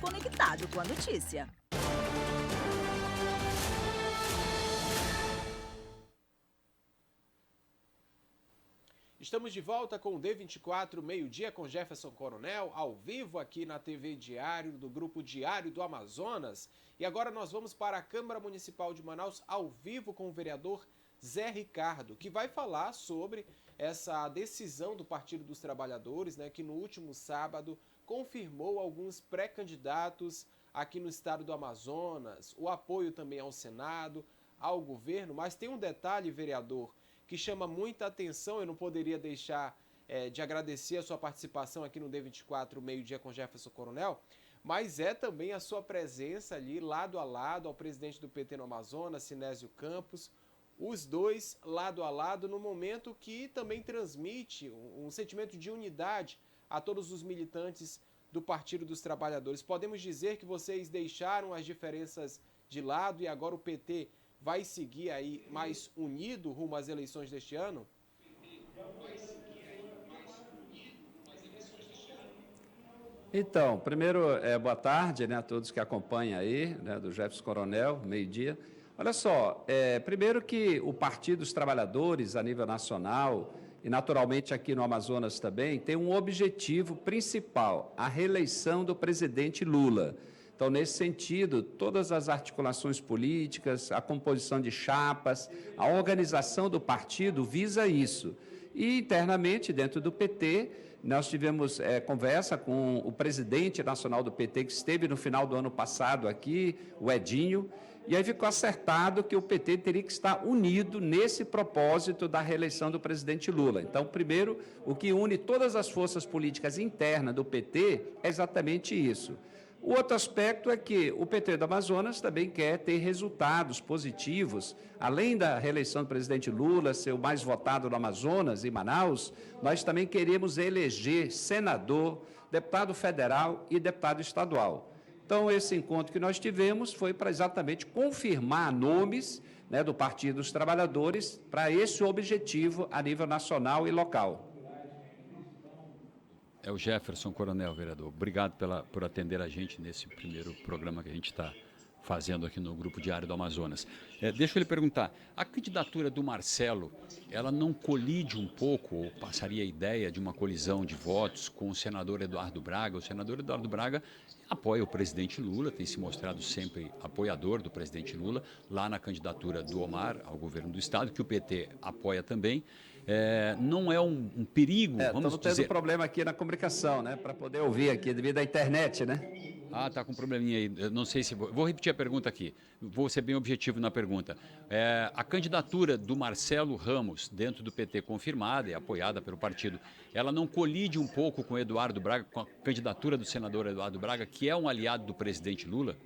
conectado com a notícia. Estamos de volta com o D24 Meio-Dia com Jefferson Coronel, ao vivo aqui na TV Diário, do Grupo Diário do Amazonas. E agora nós vamos para a Câmara Municipal de Manaus, ao vivo com o vereador Zé Ricardo, que vai falar sobre essa decisão do Partido dos Trabalhadores, né, que no último sábado confirmou alguns pré-candidatos aqui no estado do Amazonas, o apoio também ao Senado, ao governo. Mas tem um detalhe, vereador, que chama muita atenção. Eu não poderia deixar de agradecer a sua participação aqui no D24 Meio-Dia com Jefferson Coronel, mas é também a sua presença ali, lado a lado, ao presidente do PT no Amazonas, Sinésio Campos, os dois lado a lado, no momento que também transmite um sentimento de unidade a todos os militantes do Partido dos Trabalhadores. Podemos dizer que vocês deixaram as diferenças de lado e agora o PT vai seguir aí mais unido rumo às eleições deste ano? Então, primeiro, boa tarde, né, a todos que acompanham aí, né, do Jefferson Coronel, meio-dia. Olha só, primeiro que o Partido dos Trabalhadores, a nível nacional, e naturalmente aqui no Amazonas também, tem um objetivo principal, a reeleição do presidente Lula. Então, nesse sentido, todas as articulações políticas, a composição de chapas, a organização do partido visa isso. E, internamente, dentro do PT, nós tivemos conversa com o presidente nacional do PT, que esteve no final do ano passado aqui, o Edinho, e aí ficou acertado que o PT teria que estar unido nesse propósito da reeleição do presidente Lula. Então, primeiro, o que une todas as forças políticas internas do PT é exatamente isso. O outro aspecto é que o PT do Amazonas também quer ter resultados positivos. Além da reeleição do presidente Lula ser o mais votado no Amazonas, em Manaus, nós também queremos eleger senador, deputado federal e deputado estadual. Então, esse encontro que nós tivemos foi para exatamente confirmar nomes, né, do Partido dos Trabalhadores para esse objetivo a nível nacional e local. É o Jefferson Coronel, vereador. Obrigado por atender a gente nesse primeiro programa que a gente está fazendo aqui no Grupo Diário do Amazonas. Deixa eu lhe perguntar, a candidatura do Marcelo, ela não colide um pouco, ou passaria a ideia de uma colisão de votos com o senador Eduardo Braga? O senador Eduardo Braga apoia o presidente Lula, tem se mostrado sempre apoiador do presidente Lula, lá na candidatura do Omar ao governo do estado, que o PT apoia também. Não é um perigo, vamos dizer... Estamos tendo problema aqui na comunicação, né, para poder ouvir aqui, devido à internet, né? Ah, está com um probleminha aí. Eu não sei se... Vou repetir a pergunta aqui. Vou ser bem objetivo na pergunta. A candidatura do Marcelo Ramos, dentro do PT, confirmada e apoiada pelo partido, ela não colide um pouco com o Eduardo Braga, com a candidatura do senador Eduardo Braga, que é um aliado do presidente Lula?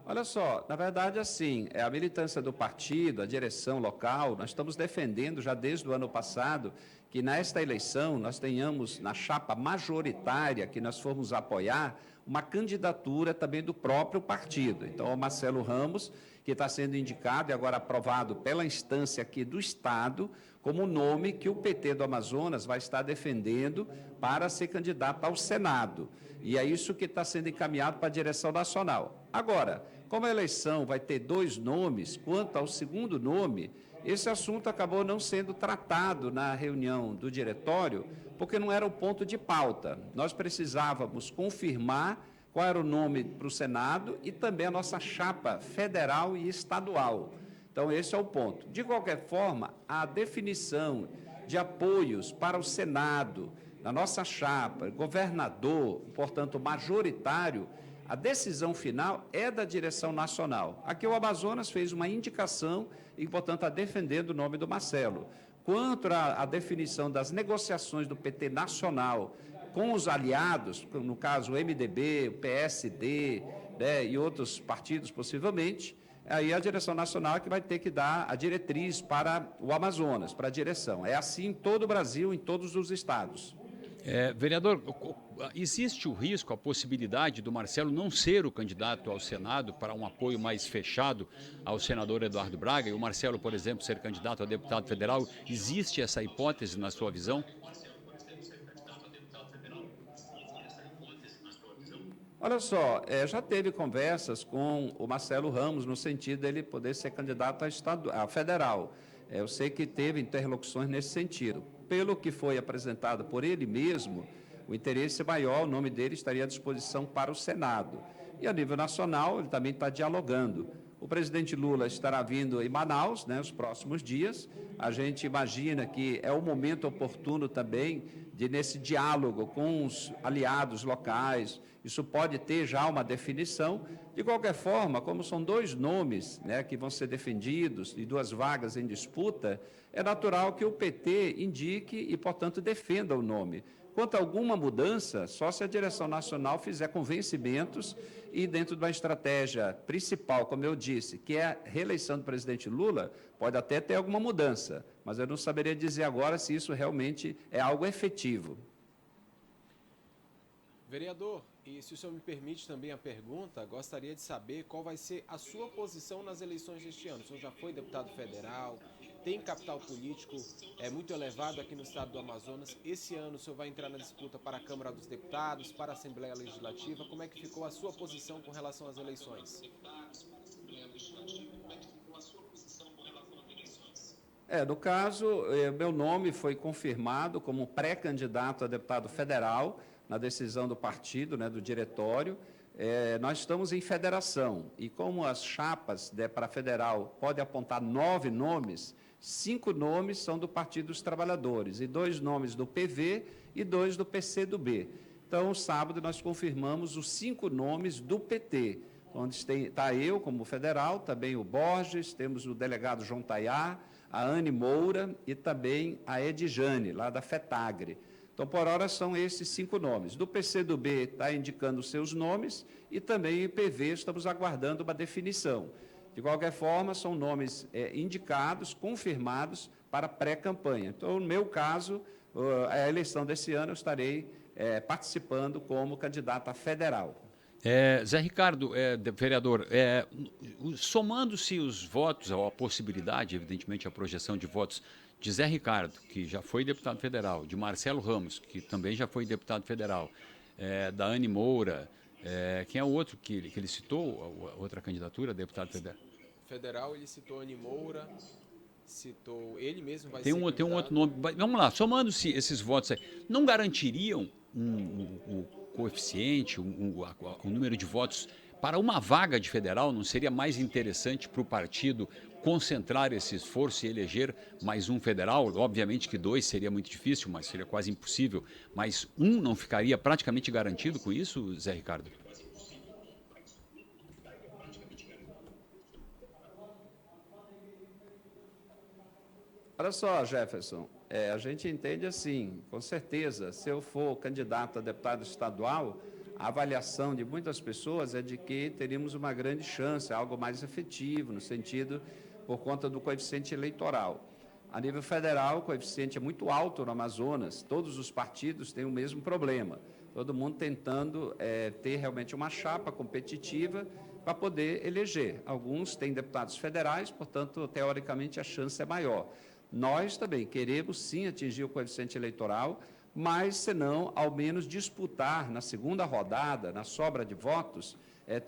Olha só, na verdade, assim, a militância do partido, a direção local, nós estamos defendendo já desde o ano passado que nesta eleição nós tenhamos na chapa majoritária que nós formos apoiar uma candidatura também do próprio partido. Então, o Marcelo Ramos, que está sendo indicado e agora aprovado pela instância aqui do Estado, como o nome que o PT do Amazonas vai estar defendendo para ser candidato ao Senado. E é isso que está sendo encaminhado para a direção nacional. Agora, como a eleição vai ter dois nomes, quanto ao segundo nome, esse assunto acabou não sendo tratado na reunião do diretório, porque não era o ponto de pauta. Nós precisávamos confirmar qual era o nome para o Senado e também a nossa chapa federal e estadual. Então, esse é o ponto. De qualquer forma, a definição de apoios para o Senado, na nossa chapa, governador, portanto, majoritário, a decisão final é da direção nacional. Aqui o Amazonas fez uma indicação e, portanto, está defendendo o nome do Marcelo. Quanto à definição das negociações do PT nacional com os aliados, no caso o MDB, o PSD, né, e outros partidos possivelmente, aí a direção nacional é que vai ter que dar a diretriz para o Amazonas, para a direção. É assim em todo o Brasil, em todos os estados. Vereador, existe o risco, a possibilidade do Marcelo não ser o candidato ao Senado para um apoio mais fechado ao senador Eduardo Braga e o Marcelo, por exemplo, ser candidato a deputado federal? Existe essa hipótese na sua visão? Olha só, já teve conversas com o Marcelo Ramos no sentido dele poder ser candidato a federal. Eu sei que teve interlocuções nesse sentido. Pelo que foi apresentado por ele mesmo, o interesse maior, o nome dele estaria à disposição para o Senado. E a nível nacional, ele também está dialogando. O presidente Lula estará vindo em Manaus, nos próximos dias. A gente imagina que é o momento oportuno também de, nesse diálogo com os aliados locais, isso pode ter já uma definição. De qualquer forma, como são dois nomes que vão ser defendidos e duas vagas em disputa, é natural que o PT indique e, portanto, defenda o nome. Quanto a alguma mudança, só se a direção nacional fizer convencimentos e dentro de uma estratégia principal, como eu disse, que é a reeleição do presidente Lula, pode até ter alguma mudança, mas eu não saberia dizer agora se isso realmente é algo efetivo. Vereador, e se o senhor me permite também a pergunta, gostaria de saber qual vai ser a sua posição nas eleições deste ano. O senhor já foi deputado federal, tem capital político muito elevado aqui no estado do Amazonas. Esse ano o senhor vai entrar na disputa para a Câmara dos Deputados, para a Assembleia Legislativa. Como é que ficou a sua posição com relação às eleições? No caso, meu nome foi confirmado como pré-candidato a deputado federal na decisão do partido, do diretório. Nós estamos em federação e como as chapas para federal podem apontar 9 nomes, 5 nomes são do Partido dos Trabalhadores e 2 nomes do PV e 2 do PCdoB. Então, sábado, nós confirmamos os 5 nomes do PT, onde está eu como federal, também o Borges, temos o delegado João Tayá, a Anne Moura e também a Edjane, lá da FETAGRE. Então, por hora, são esses 5 nomes. Do PCdoB está indicando os seus nomes e também o PV estamos aguardando uma definição. De qualquer forma, são nomes indicados, confirmados para pré-campanha. Então, no meu caso, a eleição desse ano eu estarei participando como candidato a federal. Zé Ricardo, vereador, somando-se os votos, ou a possibilidade, evidentemente, a projeção de votos de Zé Ricardo, que já foi deputado federal, de Marcelo Ramos, que também já foi deputado federal, da Anne Moura, quem é o outro que ele citou, a outra candidatura, deputado federal? Ele citou Anne Moura, citou ele mesmo, vai tem ser um outro nome. Vamos lá, somando-se esses votos aí, não garantiriam o coeficiente, o número de votos para uma vaga de federal? Não seria mais interessante para o partido concentrar esse esforço e eleger mais um federal? Obviamente que 2 seria muito difícil, mas seria quase impossível. Mas um não ficaria praticamente garantido com isso, Zé Ricardo? Olha só, Jefferson, a gente entende assim, com certeza, se eu for candidato a deputado estadual, a avaliação de muitas pessoas é de que teríamos uma grande chance, algo mais efetivo, no sentido, por conta do coeficiente eleitoral. A nível federal, o coeficiente é muito alto no Amazonas, todos os partidos têm o mesmo problema, todo mundo tentando ter realmente uma chapa competitiva para poder eleger. Alguns têm deputados federais, portanto, teoricamente, a chance é maior. Nós também queremos, sim, atingir o coeficiente eleitoral, mas, senão, ao menos disputar na segunda rodada, na sobra de votos,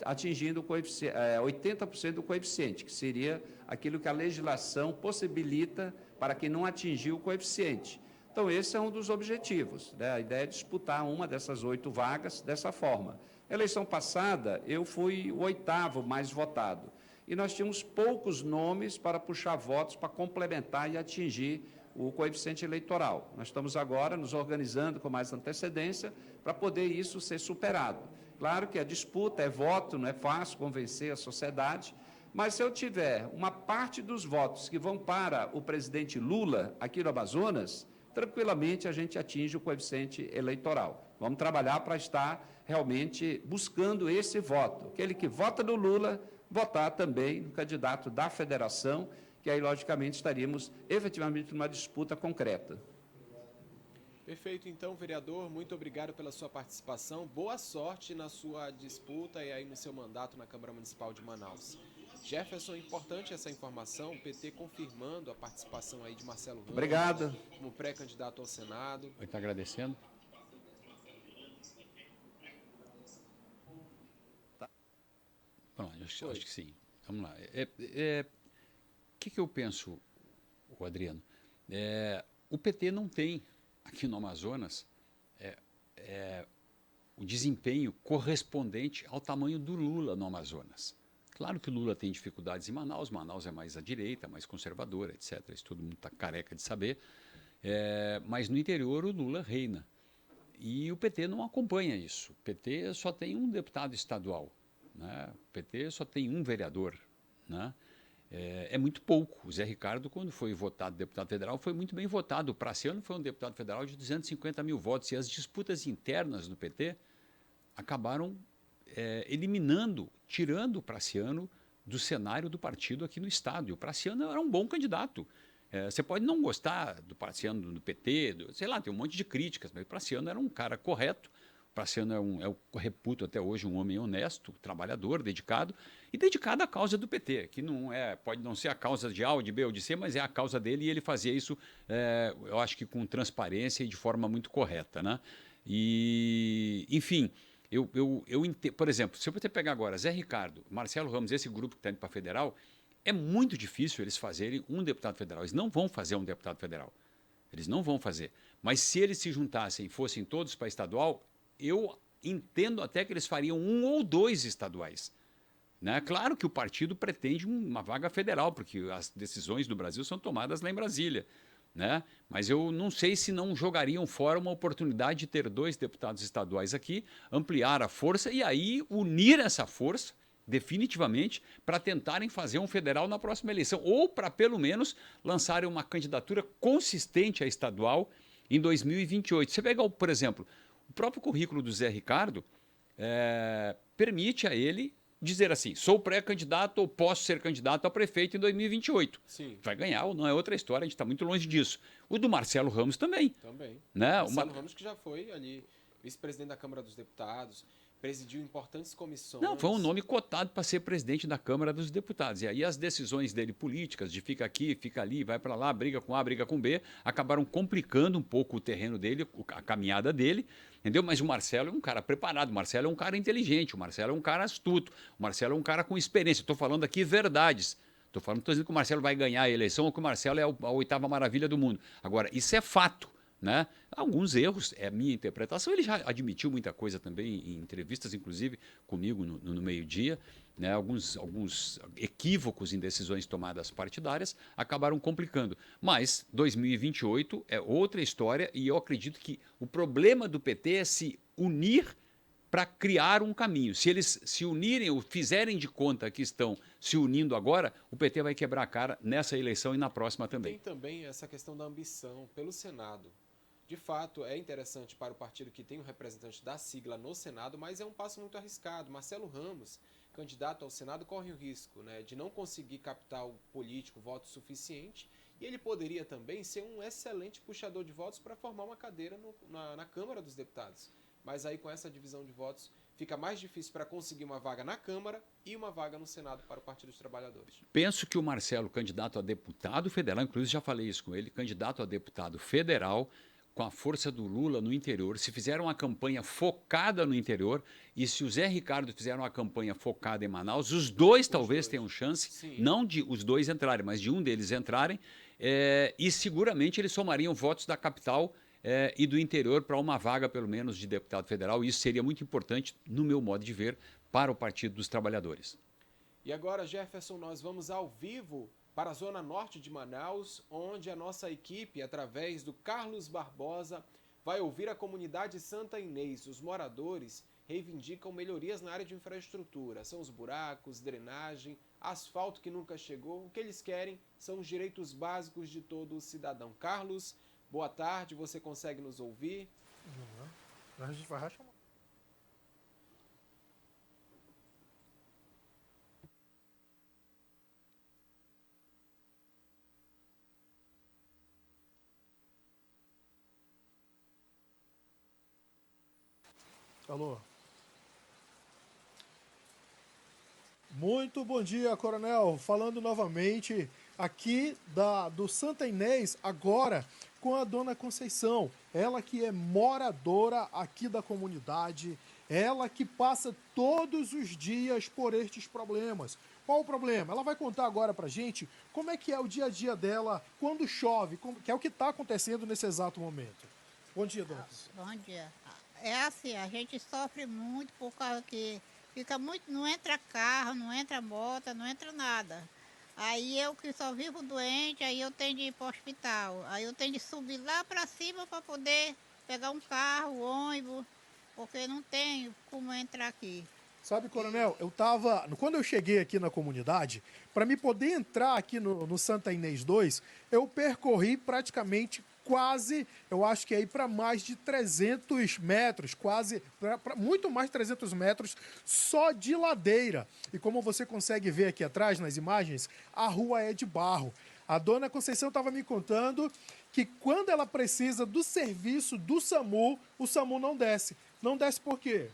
atingindo 80% do coeficiente, que seria aquilo que a legislação possibilita para quem não atingiu o coeficiente. Então, esse é um dos objetivos. A ideia é disputar uma dessas 8 vagas dessa forma. Na eleição passada, eu fui o 8º mais votado. E nós tínhamos poucos nomes para puxar votos, para complementar e atingir o coeficiente eleitoral. Nós estamos agora nos organizando com mais antecedência para poder isso ser superado. Claro que a disputa é voto, não é fácil convencer a sociedade, mas se eu tiver uma parte dos votos que vão para o presidente Lula aqui no Amazonas, tranquilamente a gente atinge o coeficiente eleitoral. Vamos trabalhar para estar realmente buscando esse voto. Aquele que vota no Lula, votar também no candidato da federação, que aí, logicamente, estaríamos efetivamente numa disputa concreta. Perfeito, então, vereador, muito obrigado pela sua participação, boa sorte na sua disputa e aí no seu mandato na Câmara Municipal de Manaus. Jefferson, importante essa informação, o PT confirmando a participação aí de Marcelo Ramos. Obrigado. Como pré-candidato ao Senado. Ele está agradecendo. acho que sim. Vamos lá. O que eu penso, Adriano? O PT não tem, aqui no Amazonas, o desempenho correspondente ao tamanho do Lula no Amazonas. Claro que o Lula tem dificuldades em Manaus, Manaus é mais à direita, mais conservadora, etc. Isso todo mundo está careca de saber. Mas no interior o Lula reina. E o PT não acompanha isso. O PT só tem um deputado estadual, né? O PT só tem um vereador, né? É muito pouco. O Zé Ricardo, quando foi votado deputado federal, foi muito bem votado. O Praciano foi um deputado federal de 250 mil votos. E as disputas internas no PT acabaram tirando o Praciano do cenário do partido aqui no Estado. E o Praciano era um bom candidato. Você pode não gostar do Praciano, do PT, sei lá, tem um monte de críticas, mas o Praciano era um cara correto. O Praciano eu reputo até hoje um homem honesto, trabalhador, dedicado à causa do PT, que pode não ser a causa de A ou de B ou de C, mas é a causa dele e ele fazia isso, eu acho que com transparência e de forma muito correta, né? E, enfim, por exemplo, se você pegar agora Zé Ricardo, Marcelo Ramos, esse grupo que está indo para federal, é muito difícil eles fazerem um deputado federal. Eles não vão fazer um deputado federal. Eles não vão fazer. Mas se eles se juntassem e fossem todos para estadual, eu entendo até que eles fariam 1 ou 2 estaduais. Né? Claro que o partido pretende uma vaga federal, porque as decisões do Brasil são tomadas lá em Brasília. Né? Mas eu não sei se não jogariam fora uma oportunidade de ter 2 deputados estaduais aqui, ampliar a força e aí unir essa força definitivamente para tentarem fazer um federal na próxima eleição ou para pelo menos lançarem uma candidatura consistente a estadual em 2028. Você pega, por exemplo, o próprio currículo do Zé Ricardo permite a ele dizer assim, sou pré-candidato ou posso ser candidato a prefeito em 2028. Sim. Vai ganhar ou não é outra história, a gente está muito longe disso. O do Marcelo Ramos também. Também. Né? Marcelo Ramos que já foi ali vice-presidente da Câmara dos Deputados, presidiu importantes comissões. Não, foi um nome cotado para ser presidente da Câmara dos Deputados. E aí as decisões dele políticas, de fica aqui, fica ali, vai para lá, briga com A, briga com B, acabaram complicando um pouco o terreno dele, a caminhada dele, entendeu? Mas o Marcelo é um cara preparado, o Marcelo é um cara inteligente, o Marcelo é um cara astuto, o Marcelo é um cara com experiência. Estou falando aqui verdades. Estou dizendo que o Marcelo vai ganhar a eleição ou que o Marcelo é a 8ª maravilha do mundo. Agora, isso é fato. Né? Alguns erros, é a minha interpretação, ele já admitiu muita coisa também em entrevistas, inclusive comigo no meio-dia, né? Alguns equívocos em decisões tomadas partidárias acabaram complicando, mas 2028 é outra história e eu acredito que o problema do PT é se unir para criar um caminho. Se eles se unirem ou fizerem de conta que estão se unindo agora, o PT vai quebrar a cara nessa eleição e na próxima também. Tem também essa questão da ambição pelo Senado. De fato, é interessante para o partido que tem um representante da sigla no Senado, mas é um passo muito arriscado. Marcelo Ramos, candidato ao Senado, corre o risco, né, de não conseguir capital político, voto suficiente, e ele poderia também ser um excelente puxador de votos para formar uma cadeira na Câmara dos Deputados. Mas aí com essa divisão de votos fica mais difícil para conseguir uma vaga na Câmara e uma vaga no Senado para o Partido dos Trabalhadores. Penso que o Marcelo, candidato a deputado federal, inclusive já falei isso com ele, candidato a deputado federal, com a força do Lula no interior, se fizer uma campanha focada no interior e se o Zé Ricardo fizer uma campanha focada em Manaus, os dois talvez tenham chance, sim, não de os dois entrarem, mas de um deles entrarem, e seguramente eles somariam votos da capital e do interior para uma vaga, pelo menos, de deputado federal. Isso seria muito importante, no meu modo de ver, para o Partido dos Trabalhadores. E agora, Jefferson, nós vamos ao vivo para a zona norte de Manaus, onde a nossa equipe, através do Carlos Barbosa, vai ouvir a comunidade Santa Inês. Os moradores reivindicam melhorias na área de infraestrutura. São os buracos, drenagem, asfalto que nunca chegou. O que eles querem são os direitos básicos de todo cidadão. Carlos, boa tarde, você consegue nos ouvir? A gente vai chamar. Alô? Muito bom dia, Coronel. Falando novamente aqui do Santa Inês, agora com a dona Conceição. Ela que é moradora aqui da comunidade, Ela que passa todos os dias por estes problemas. Qual o problema? Ela vai contar agora pra gente como é que é o dia a dia dela quando chove, que é o que está acontecendo nesse exato momento. Bom dia, dona. Bom dia. É assim, a gente sofre muito por causa que fica muito, não entra carro, não entra moto, não entra nada. Aí eu que só vivo doente, aí eu tenho de ir para o hospital. Aí eu tenho de subir lá para cima para poder pegar um carro, ônibus, porque não tenho como entrar aqui. Sabe, coronel, quando eu cheguei aqui na comunidade, para me poder entrar aqui no Santa Inês 2, eu percorri praticamente eu acho que aí para mais de 300 metros, muito mais de 300 metros só de ladeira. E como você consegue ver aqui atrás nas imagens, a rua é de barro. A dona Conceição estava me contando que quando ela precisa do serviço do SAMU, o SAMU não desce. Não desce por quê?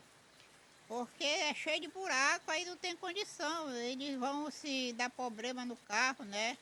Porque é cheio de buraco, aí não tem condição. Eles vão se dar problema no carro, né?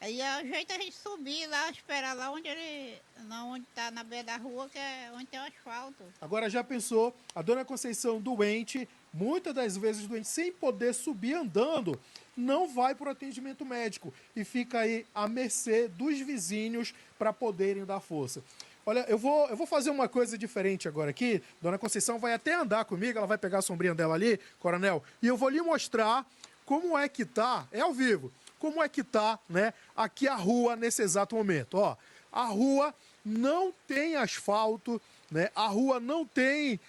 Aí o jeito é a gente subir lá, esperar lá onde está na beira da rua, que é onde tem o asfalto. Agora já pensou, a dona Conceição doente, muitas das vezes doente, sem poder subir andando, não vai para o atendimento médico e fica aí à mercê dos vizinhos para poderem dar força. Olha, eu vou fazer uma coisa diferente agora aqui. Dona Conceição vai até andar comigo, ela vai pegar a sombrinha dela ali, coronel, e eu vou lhe mostrar como é que tá, é ao vivo, como é que tá, né, aqui a rua nesse exato momento. Ó, a rua não tem asfalto, né, a rua não tem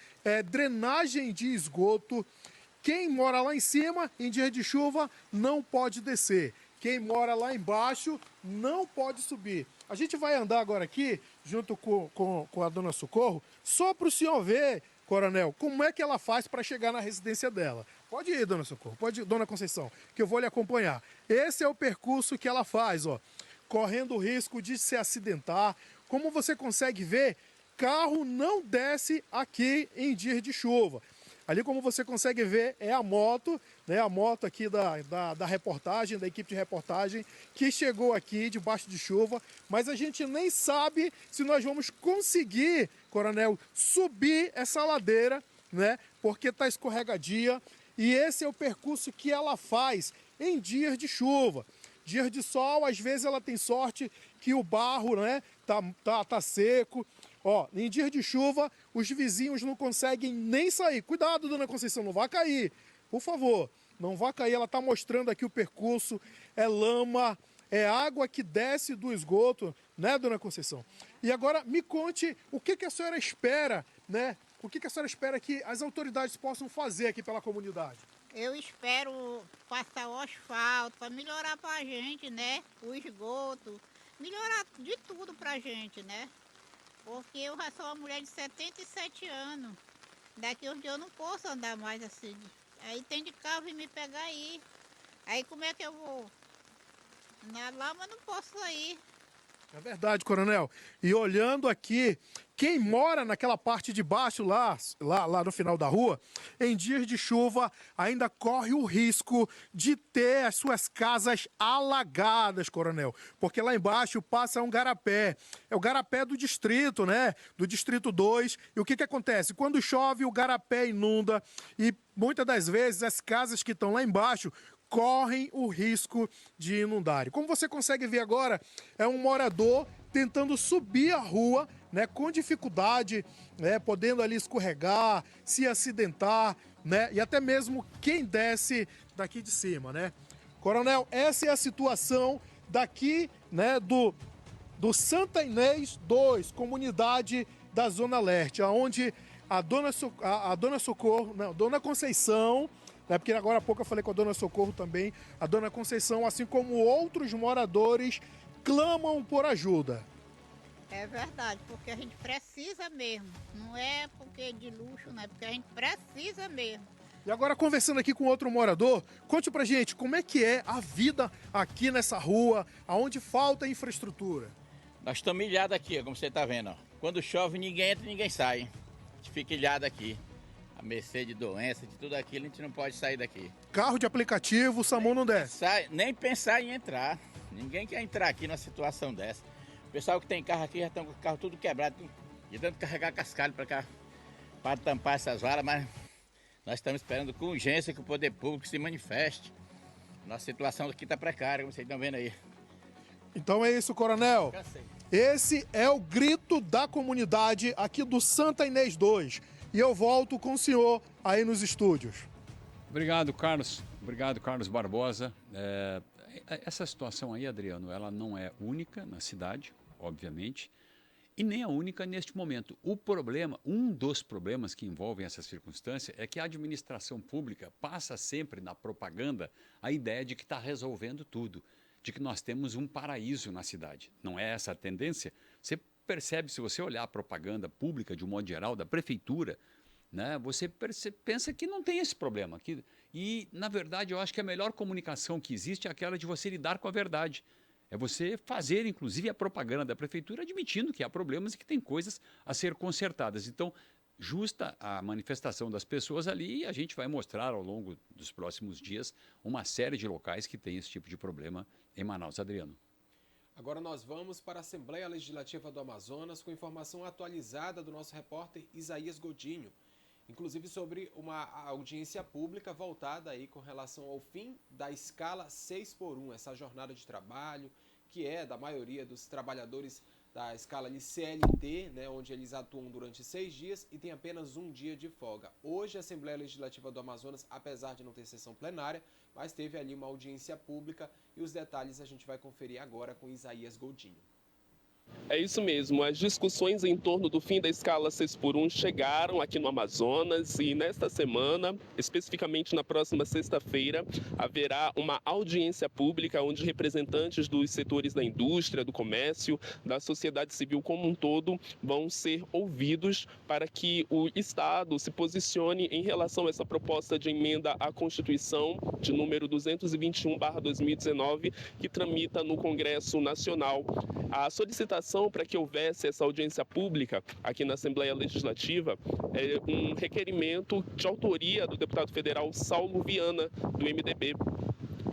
drenagem de esgoto. Quem mora lá em cima, em dia de chuva, não pode descer. Quem mora lá embaixo não pode subir. A gente vai andar agora aqui, junto com a dona Socorro, só para o senhor ver, coronel, como é que ela faz para chegar na residência dela. Pode ir, dona Socorro, pode ir, dona Conceição, que eu vou lhe acompanhar. Esse é o percurso que ela faz, ó, correndo o risco de se acidentar. Como você consegue ver, carro não desce aqui em dias de chuva. Ali, como você consegue ver, é a moto, né? A moto aqui da reportagem, da equipe de reportagem, que chegou aqui debaixo de chuva. Mas a gente nem sabe se nós vamos conseguir, coronel, subir essa ladeira, né? Porque está escorregadia. E esse é o percurso que ela faz em dias de chuva. Dias de sol, às vezes ela tem sorte que o barro, né, tá seco. Ó, em dias de chuva, os vizinhos não conseguem nem sair. Cuidado, dona Conceição, não vai cair. Por favor, não vai cair. Ela está mostrando aqui o percurso. É lama, é água que desce do esgoto, né, dona Conceição? E agora, me conte o que a senhora espera, né? O que a senhora espera que as autoridades possam fazer aqui pela comunidade? Eu espero passar o asfalto para melhorar para a gente, né? O esgoto, melhorar de tudo para a gente, né? Porque eu já sou uma mulher de 77 anos. Daqui uns dias eu não posso andar mais assim. Aí tem de carro vir me pegar aí. Aí como é que eu vou? Na lama eu não posso sair. É verdade, coronel. E olhando aqui, quem mora naquela parte de baixo, lá no final da rua, em dias de chuva, ainda corre o risco de ter as suas casas alagadas, coronel. Porque lá embaixo passa um garapé. É o garapé do distrito, né? Do distrito 2. E o que acontece? Quando chove, o garapé inunda e muitas das vezes as casas que estão lá embaixo correm o risco de inundarem. Como você consegue ver agora, é um morador tentando subir a rua, né, com dificuldade, né, podendo ali escorregar, se acidentar, né, e até mesmo quem desce daqui de cima, né? Coronel, essa é a situação daqui, né, do Santa Inês 2, comunidade da Zona Leste, onde a dona Socorro, não, dona Conceição, né, porque agora há pouco eu falei com a dona Socorro também, a dona Conceição, assim como outros moradores, clamam por ajuda. É verdade, porque a gente precisa mesmo. Não é porque de luxo, não é porque a gente precisa mesmo. E agora, conversando aqui com outro morador, conte pra gente como é que é a vida aqui nessa rua, onde falta infraestrutura. Nós estamos ilhados aqui, como você está vendo. Ó. Quando chove, ninguém entra e ninguém sai. A gente fica ilhado aqui. A mercê de doença, de tudo aquilo, a gente não pode sair daqui. Carro de aplicativo, o SAMU não desce. Nem pensar em entrar. Ninguém quer entrar aqui numa situação dessa. O pessoal que tem carro aqui já estão com o carro tudo quebrado. De tanto carregar cascalho para cá, para tampar essas varas, mas Nós estamos esperando com urgência que o poder público se manifeste. Nossa situação aqui está precária, como vocês estão vendo aí. Então é isso, coronel. Cansei. Esse é o grito da comunidade aqui do Santa Inês 2. E eu volto com o senhor aí nos estúdios. Obrigado, Carlos. Obrigado, Carlos Barbosa. Essa situação aí, Adriano, ela não é única na cidade, obviamente, e nem a única neste momento. O problema, um dos problemas que envolvem essa circunstância é que a administração pública passa sempre na propaganda a ideia de que está resolvendo tudo, de que nós temos um paraíso na cidade. Não é essa a tendência? Você percebe, se você olhar a propaganda pública de um modo geral, da prefeitura, né, você pensa que não tem esse problema. E, na verdade, eu acho que a melhor comunicação que existe é aquela de você lidar com a verdade. É você fazer, inclusive, a propaganda da prefeitura admitindo que há problemas e que tem coisas a ser consertadas. Então, justa a manifestação das pessoas ali e a gente vai mostrar ao longo dos próximos dias uma série de locais que tem esse tipo de problema em Manaus. Adriano. Agora nós vamos para a Assembleia Legislativa do Amazonas com informação atualizada do nosso repórter Isaías Godinho, inclusive sobre uma audiência pública voltada aí com relação ao fim da escala 6x1, essa jornada de trabalho que é da maioria dos trabalhadores da escala de CLT, né, onde eles atuam durante 6 dias e tem apenas 1 dia de folga. Hoje a Assembleia Legislativa do Amazonas, apesar de não ter sessão plenária, mas teve ali uma audiência pública e os detalhes a gente vai conferir agora com Isaías Godinho. É isso mesmo, as discussões em torno do fim da escala 6x1 chegaram aqui no Amazonas e nesta semana, especificamente na próxima sexta-feira, haverá uma audiência pública onde representantes dos setores da indústria, do comércio, da sociedade civil como um todo vão ser ouvidos para que o Estado se posicione em relação a essa proposta de emenda à Constituição de número 221/2019 que tramita no Congresso Nacional. A solicitação para que houvesse essa audiência pública aqui na Assembleia Legislativa é um requerimento de autoria do deputado federal Saulo Viana, do MDB.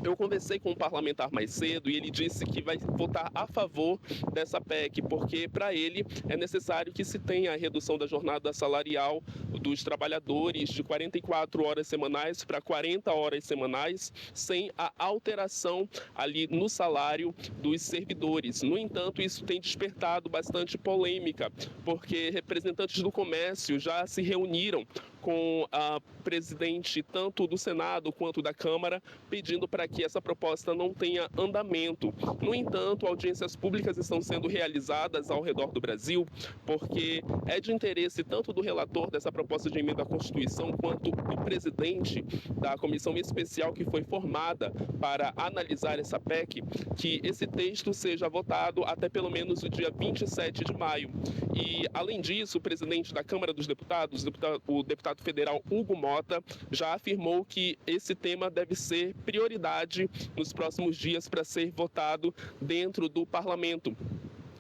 Eu conversei com um parlamentar mais cedo e ele disse que vai votar a favor dessa PEC, porque para ele é necessário que se tenha a redução da jornada salarial dos trabalhadores de 44 horas semanais para 40 horas semanais, sem a alteração ali no salário dos servidores. No entanto, isso tem despertado bastante polêmica, porque representantes do comércio já se reuniram com a presidente tanto do Senado quanto da Câmara, pedindo para que essa proposta não tenha andamento. No entanto, audiências públicas estão sendo realizadas ao redor do Brasil, porque é de interesse tanto do relator dessa proposta de emenda à Constituição, quanto do presidente da comissão especial que foi formada para analisar essa PEC, que esse texto seja votado até pelo menos o dia 27 de maio. E, além disso, o presidente da Câmara dos Deputados, o deputado federal Hugo Mota, já afirmou que esse tema deve ser prioridade nos próximos dias para ser votado dentro do parlamento.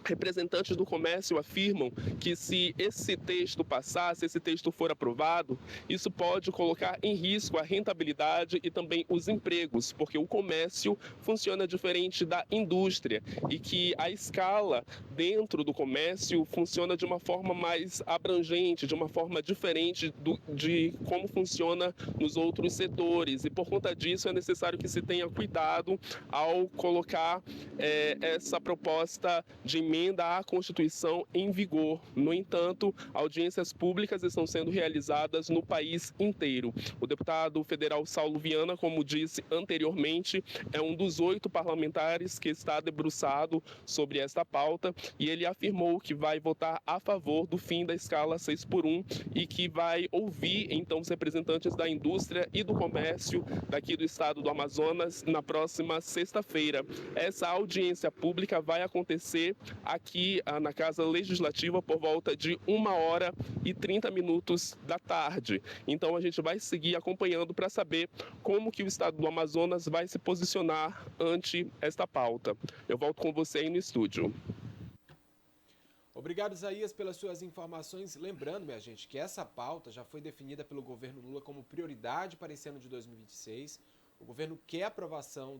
Representantes do comércio afirmam que se esse texto passar, se esse texto for aprovado, isso pode colocar em risco a rentabilidade e também os empregos, porque o comércio funciona diferente da indústria e que a escala dentro do comércio funciona de uma forma mais abrangente, de uma forma diferente de como funciona nos outros setores. E por conta disso é necessário que se tenha cuidado ao colocar essa proposta de emenda à Constituição em vigor. No entanto, audiências públicas estão sendo realizadas no país inteiro. O deputado federal Saulo Viana, como disse anteriormente, é um dos 8 parlamentares que está debruçado sobre esta pauta e ele afirmou que vai votar a favor do fim da escala 6x1 e que vai ouvir então os representantes da indústria e do comércio daqui do estado do Amazonas na próxima sexta-feira. Essa audiência pública vai acontecer aqui na Casa Legislativa por volta de 1h30 da tarde. Então a gente vai seguir acompanhando para saber como que o estado do Amazonas vai se posicionar ante esta pauta. Eu volto com você aí no estúdio. Obrigado, Isaías, pelas suas informações. Lembrando, minha gente, que essa pauta já foi definida pelo governo Lula como prioridade para esse ano de 2026. O governo quer a aprovação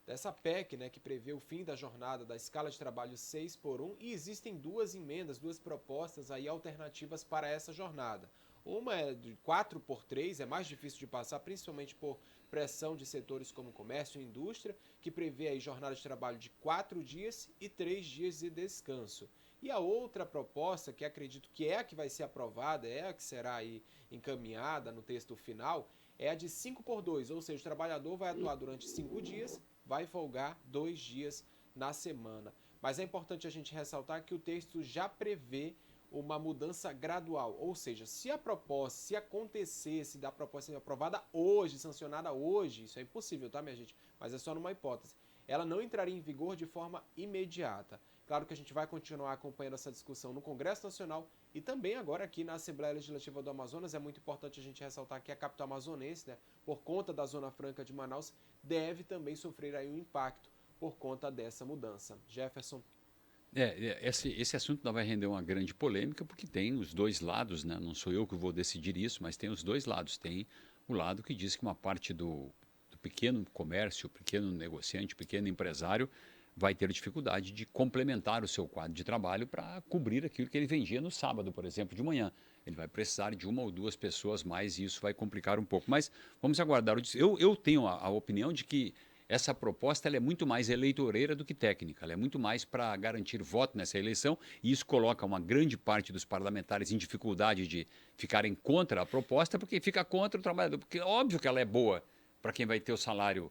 dessa PEC, né, que prevê o fim da jornada da escala de trabalho 6x1 e existem 2 emendas, 2 propostas aí alternativas para essa jornada. Uma é de 4x3, é mais difícil de passar, principalmente por pressão de setores como comércio e indústria, que prevê aí jornada de trabalho de 4 dias e 3 dias de descanso. E a outra proposta, que acredito que é a que vai ser aprovada, é a que será aí encaminhada no texto final, é a de 5x2, ou seja, o trabalhador vai atuar durante 5 dias, vai folgar 2 dias na semana. Mas é importante a gente ressaltar que o texto já prevê uma mudança gradual, ou seja, se a proposta, se acontecesse da proposta ser aprovada hoje, sancionada hoje, isso é impossível, tá, minha gente? Mas é só numa hipótese. Ela não entraria em vigor de forma imediata. Claro que a gente vai continuar acompanhando essa discussão no Congresso Nacional e também agora aqui na Assembleia Legislativa do Amazonas. É muito importante a gente ressaltar que a capital amazonense, né, por conta da Zona Franca de Manaus, deve também sofrer aí um impacto por conta dessa mudança. Jefferson. Esse assunto não vai render uma grande polêmica, porque tem os dois lados, né? Não sou eu que vou decidir isso, mas tem os dois lados. Tem o lado que diz que uma parte do pequeno comércio, pequeno negociante, pequeno empresário, vai ter dificuldade de complementar o seu quadro de trabalho para cobrir aquilo que ele vendia no sábado, por exemplo, de manhã. Ele vai precisar de 1 ou 2 pessoas mais e isso vai complicar um pouco. Mas vamos aguardar. Eu tenho a opinião de que essa proposta ela é muito mais eleitoreira do que técnica, ela é muito mais para garantir voto nessa eleição, e isso coloca uma grande parte dos parlamentares em dificuldade de ficarem contra a proposta, porque fica contra o trabalhador, porque é óbvio que ela é boa para quem vai ter o salário,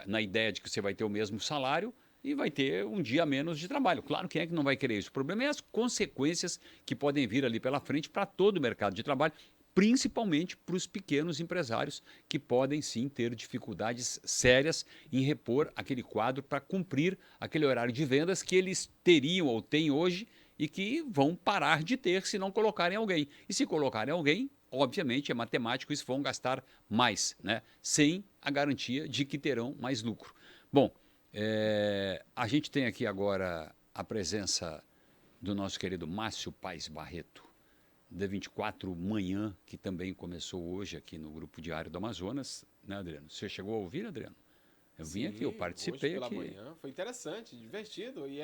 na ideia de que você vai ter o mesmo salário e vai ter um dia a menos de trabalho. Claro, quem é que não vai querer isso? O problema é as consequências que podem vir ali pela frente para todo o mercado de trabalho, principalmente para os pequenos empresários que podem sim ter dificuldades sérias em repor aquele quadro para cumprir aquele horário de vendas que eles teriam ou têm hoje e que vão parar de ter se não colocarem alguém. E se colocarem alguém, obviamente é matemático, isso vão gastar mais, né? Sem a garantia de que terão mais lucro. Bom, a gente tem aqui agora a presença do nosso querido Márcio Paes Barreto, D24 Manhã, que também começou hoje aqui no Grupo Diário do Amazonas, né, Adriano? Você chegou a ouvir, Adriano? Eu vim aqui, eu participei hoje pela aqui. Manhã. Foi interessante, divertido, e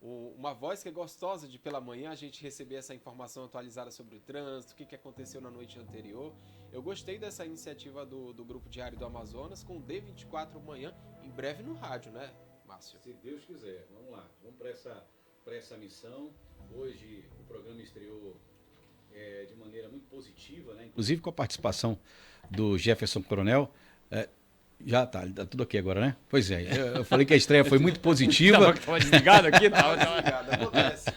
uma voz que é gostosa de pela manhã a gente receber essa informação atualizada sobre o trânsito, o que aconteceu na noite anterior. Eu gostei dessa iniciativa do Grupo Diário do Amazonas com o D24 Manhã, em breve no rádio, né, Márcio? Se Deus quiser, vamos lá, vamos para essa missão. Hoje o programa estreou de maneira muito positiva, né? Inclusive com a participação do Jefferson Coronel. Já tá tudo ok agora, né? Pois é, eu falei que a estreia foi muito positiva. Estava desligado aqui? Acontece.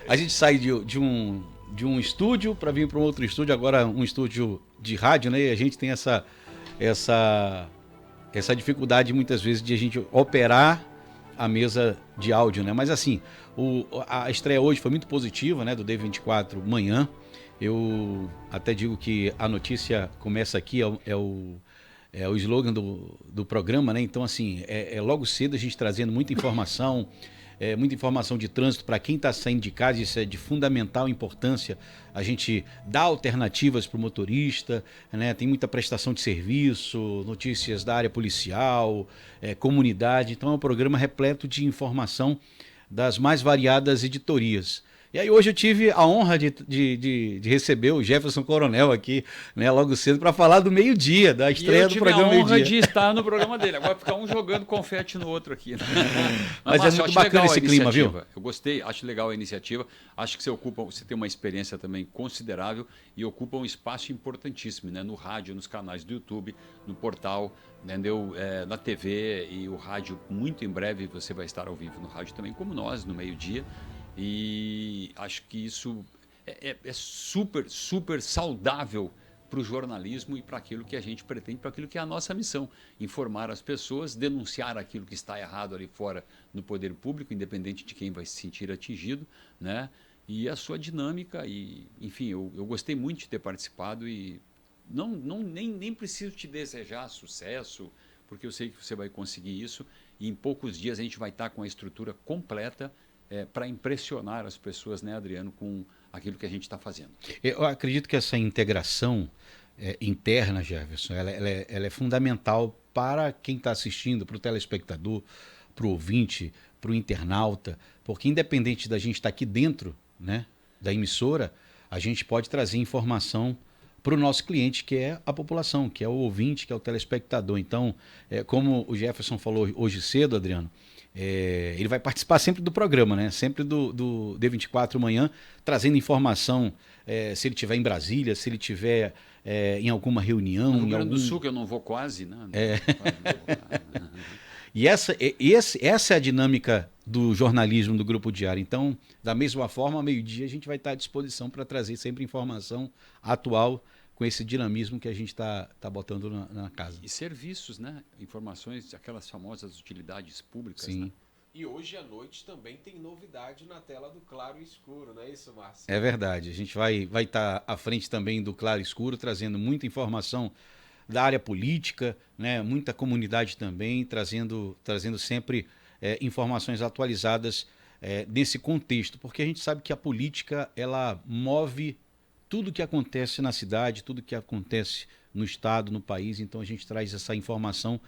A gente sai de um estúdio para vir para um outro estúdio, agora um estúdio de rádio, né? E a gente tem essa dificuldade muitas vezes de a gente operar a mesa de áudio, né? Mas assim, a estreia hoje foi muito positiva, né? Do D24 Manhã. Eu até digo que a notícia começa aqui, é o slogan do programa, né? Então, assim, logo cedo a gente trazendo muita informação de trânsito para quem está saindo de casa. Isso é de fundamental importância, a gente dá alternativas para o motorista, né? Tem muita prestação de serviço, notícias da área policial, comunidade. Então é um programa repleto de informação das mais variadas editorias. E aí hoje eu tive a honra de receber o Jefferson Coronel aqui, né, logo cedo, para falar do meio-dia, da estreia do programa meio-dia. Eu tive a honra de estar no programa dele. Agora fica um jogando confete no outro aqui. Né? Mas é muito bacana esse clima, viu? Eu gostei, acho legal a iniciativa. Acho que você tem uma experiência também considerável e ocupa um espaço importantíssimo, né, no rádio, nos canais do YouTube, no portal, entendeu? Na TV, e o rádio, muito em breve você vai estar ao vivo no rádio também, como nós, no meio-dia. E acho que isso é super, super saudável para o jornalismo e para aquilo que a gente pretende, para aquilo que é a nossa missão: informar as pessoas, denunciar aquilo que está errado ali fora no poder público, independente de quem vai se sentir atingido, né? E a sua dinâmica, e enfim, eu gostei muito de ter participado e nem preciso te desejar sucesso, porque eu sei que você vai conseguir isso, e em poucos dias a gente vai estar com a estrutura completa para impressionar as pessoas, né, Adriano, com aquilo que a gente está fazendo. Eu acredito que essa integração interna, Jefferson, ela é fundamental para quem está assistindo, para o telespectador, para o ouvinte, para o internauta, porque independente da gente estar aqui dentro, né, da emissora, a gente pode trazer informação para o nosso cliente, que é a população, que é o ouvinte, que é o telespectador. Então, como o Jefferson falou hoje cedo, Adriano, ele vai participar sempre do programa, né? Sempre do D24 Manhã, trazendo informação, se ele estiver em Brasília, se ele estiver em alguma reunião. No Rio Grande do Sul, que eu não vou quase, né? E essa é a dinâmica do jornalismo do Grupo Diário. Então, da mesma forma, ao meio-dia, a gente vai estar à disposição para trazer sempre informação atual com esse dinamismo que a gente está botando na casa. E serviços, né? Informações, aquelas famosas utilidades públicas. Sim. Né? E hoje à noite também tem novidade na tela do Claro e Escuro, não é isso, Márcio? É verdade. A gente vai estar à frente também do Claro e Escuro, trazendo muita informação da área política, né? Muita comunidade também, trazendo sempre informações atualizadas nesse contexto, porque a gente sabe que a política ela move tudo que acontece na cidade, tudo que acontece no estado, no país. Então a gente traz essa informação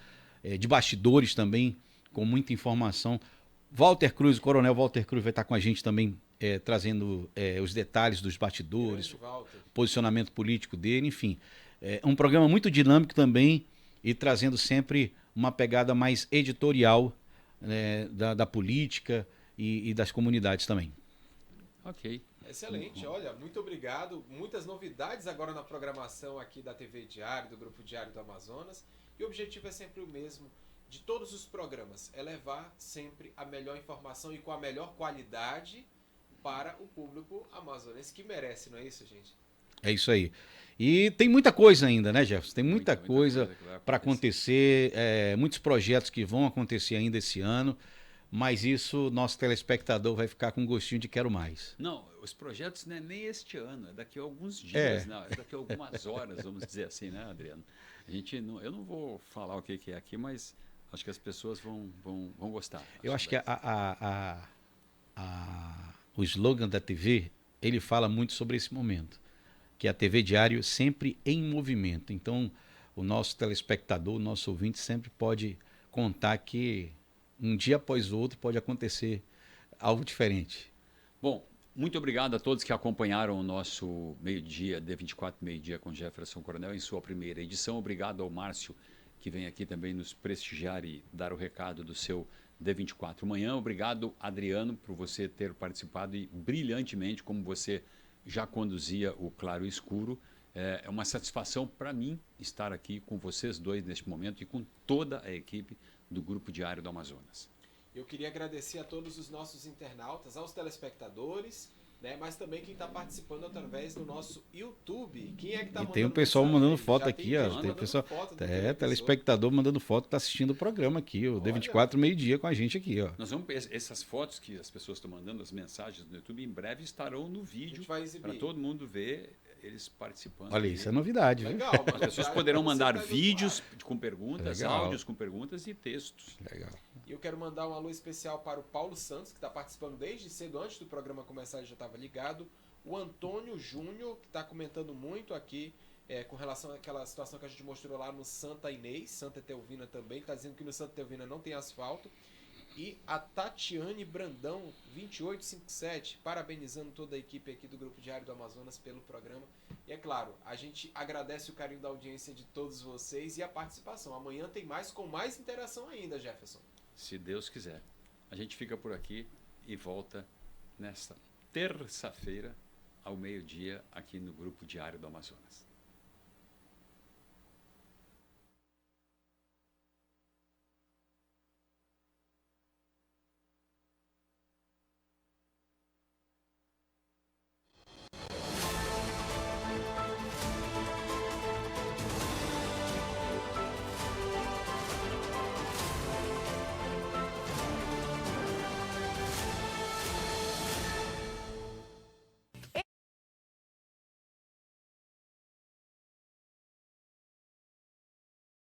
de bastidores também, com muita informação. O Coronel Walter Cruz vai estar com a gente também trazendo os detalhes dos bastidores, posicionamento político dele, enfim. É um programa muito dinâmico também e trazendo sempre uma pegada mais editorial da política e das comunidades também. Ok. Excelente, olha, muito obrigado. Muitas novidades agora na programação aqui da TV Diário, do Grupo Diário do Amazonas. E o objetivo é sempre o mesmo de todos os programas, é levar sempre a melhor informação e com a melhor qualidade para o público amazonense que merece, não é isso, gente? É isso aí. E tem muita coisa ainda, né, Jefferson? Tem muita coisa para acontecer, muitos projetos que vão acontecer ainda esse ano, mas isso nosso telespectador vai ficar com um gostinho de quero mais. Não, os projetos não é nem este ano, é daqui a alguns dias, não, é daqui a algumas horas, vamos dizer assim, né, Adriano? Eu não vou falar o que é aqui, mas acho que as pessoas vão gostar. Eu acho que o slogan da TV, ele fala muito sobre esse momento, que é a TV Diário sempre em movimento. Então, o nosso telespectador, o nosso ouvinte sempre pode contar que um dia após o outro pode acontecer algo diferente. Bom, muito obrigado a todos que acompanharam o nosso meio-dia, D24 meio-dia com Jefferson Coronel em sua primeira edição. Obrigado ao Márcio, que vem aqui também nos prestigiar e dar o recado do seu D24 Manhã. Obrigado, Adriano, por você ter participado e brilhantemente, como você já conduzia o Claro e Escuro. É uma satisfação para mim estar aqui com vocês dois neste momento e com toda a equipe do Grupo Diário do Amazonas. Eu queria agradecer a todos os nossos internautas, aos telespectadores, né, mas também quem está participando através do nosso YouTube. Quem é que está mandando? E tem um pessoal mandando foto aqui, ó. Tem pessoal, telespectador mandando foto, está assistindo o programa aqui, o D24 meio-dia com a gente aqui, ó. Nós vamos essas fotos que as pessoas estão mandando, as mensagens no YouTube, em breve estarão no vídeo para todo mundo ver eles participando. Olha, isso é novidade, viu? Legal, as pessoas poderão mandar vídeos com perguntas, Legal. áudios com perguntas e textos. Legal. E eu quero mandar um alô especial para o Paulo Santos, que está participando desde cedo, antes do programa começar, ele já estava ligado. O Antônio Júnior, que está comentando muito aqui com relação àquela situação que a gente mostrou lá no Santa Inês, Santa Etelvina também, está dizendo que no Santa Etelvina não tem asfalto. E a Tatiane Brandão, 2857, parabenizando toda a equipe aqui do Grupo Diário do Amazonas pelo programa. E é claro, a gente agradece o carinho da audiência de todos vocês e a participação. Amanhã tem mais, com mais interação ainda, Jefferson. Se Deus quiser. A gente fica por aqui e volta nesta terça-feira ao meio-dia aqui no Grupo Diário do Amazonas.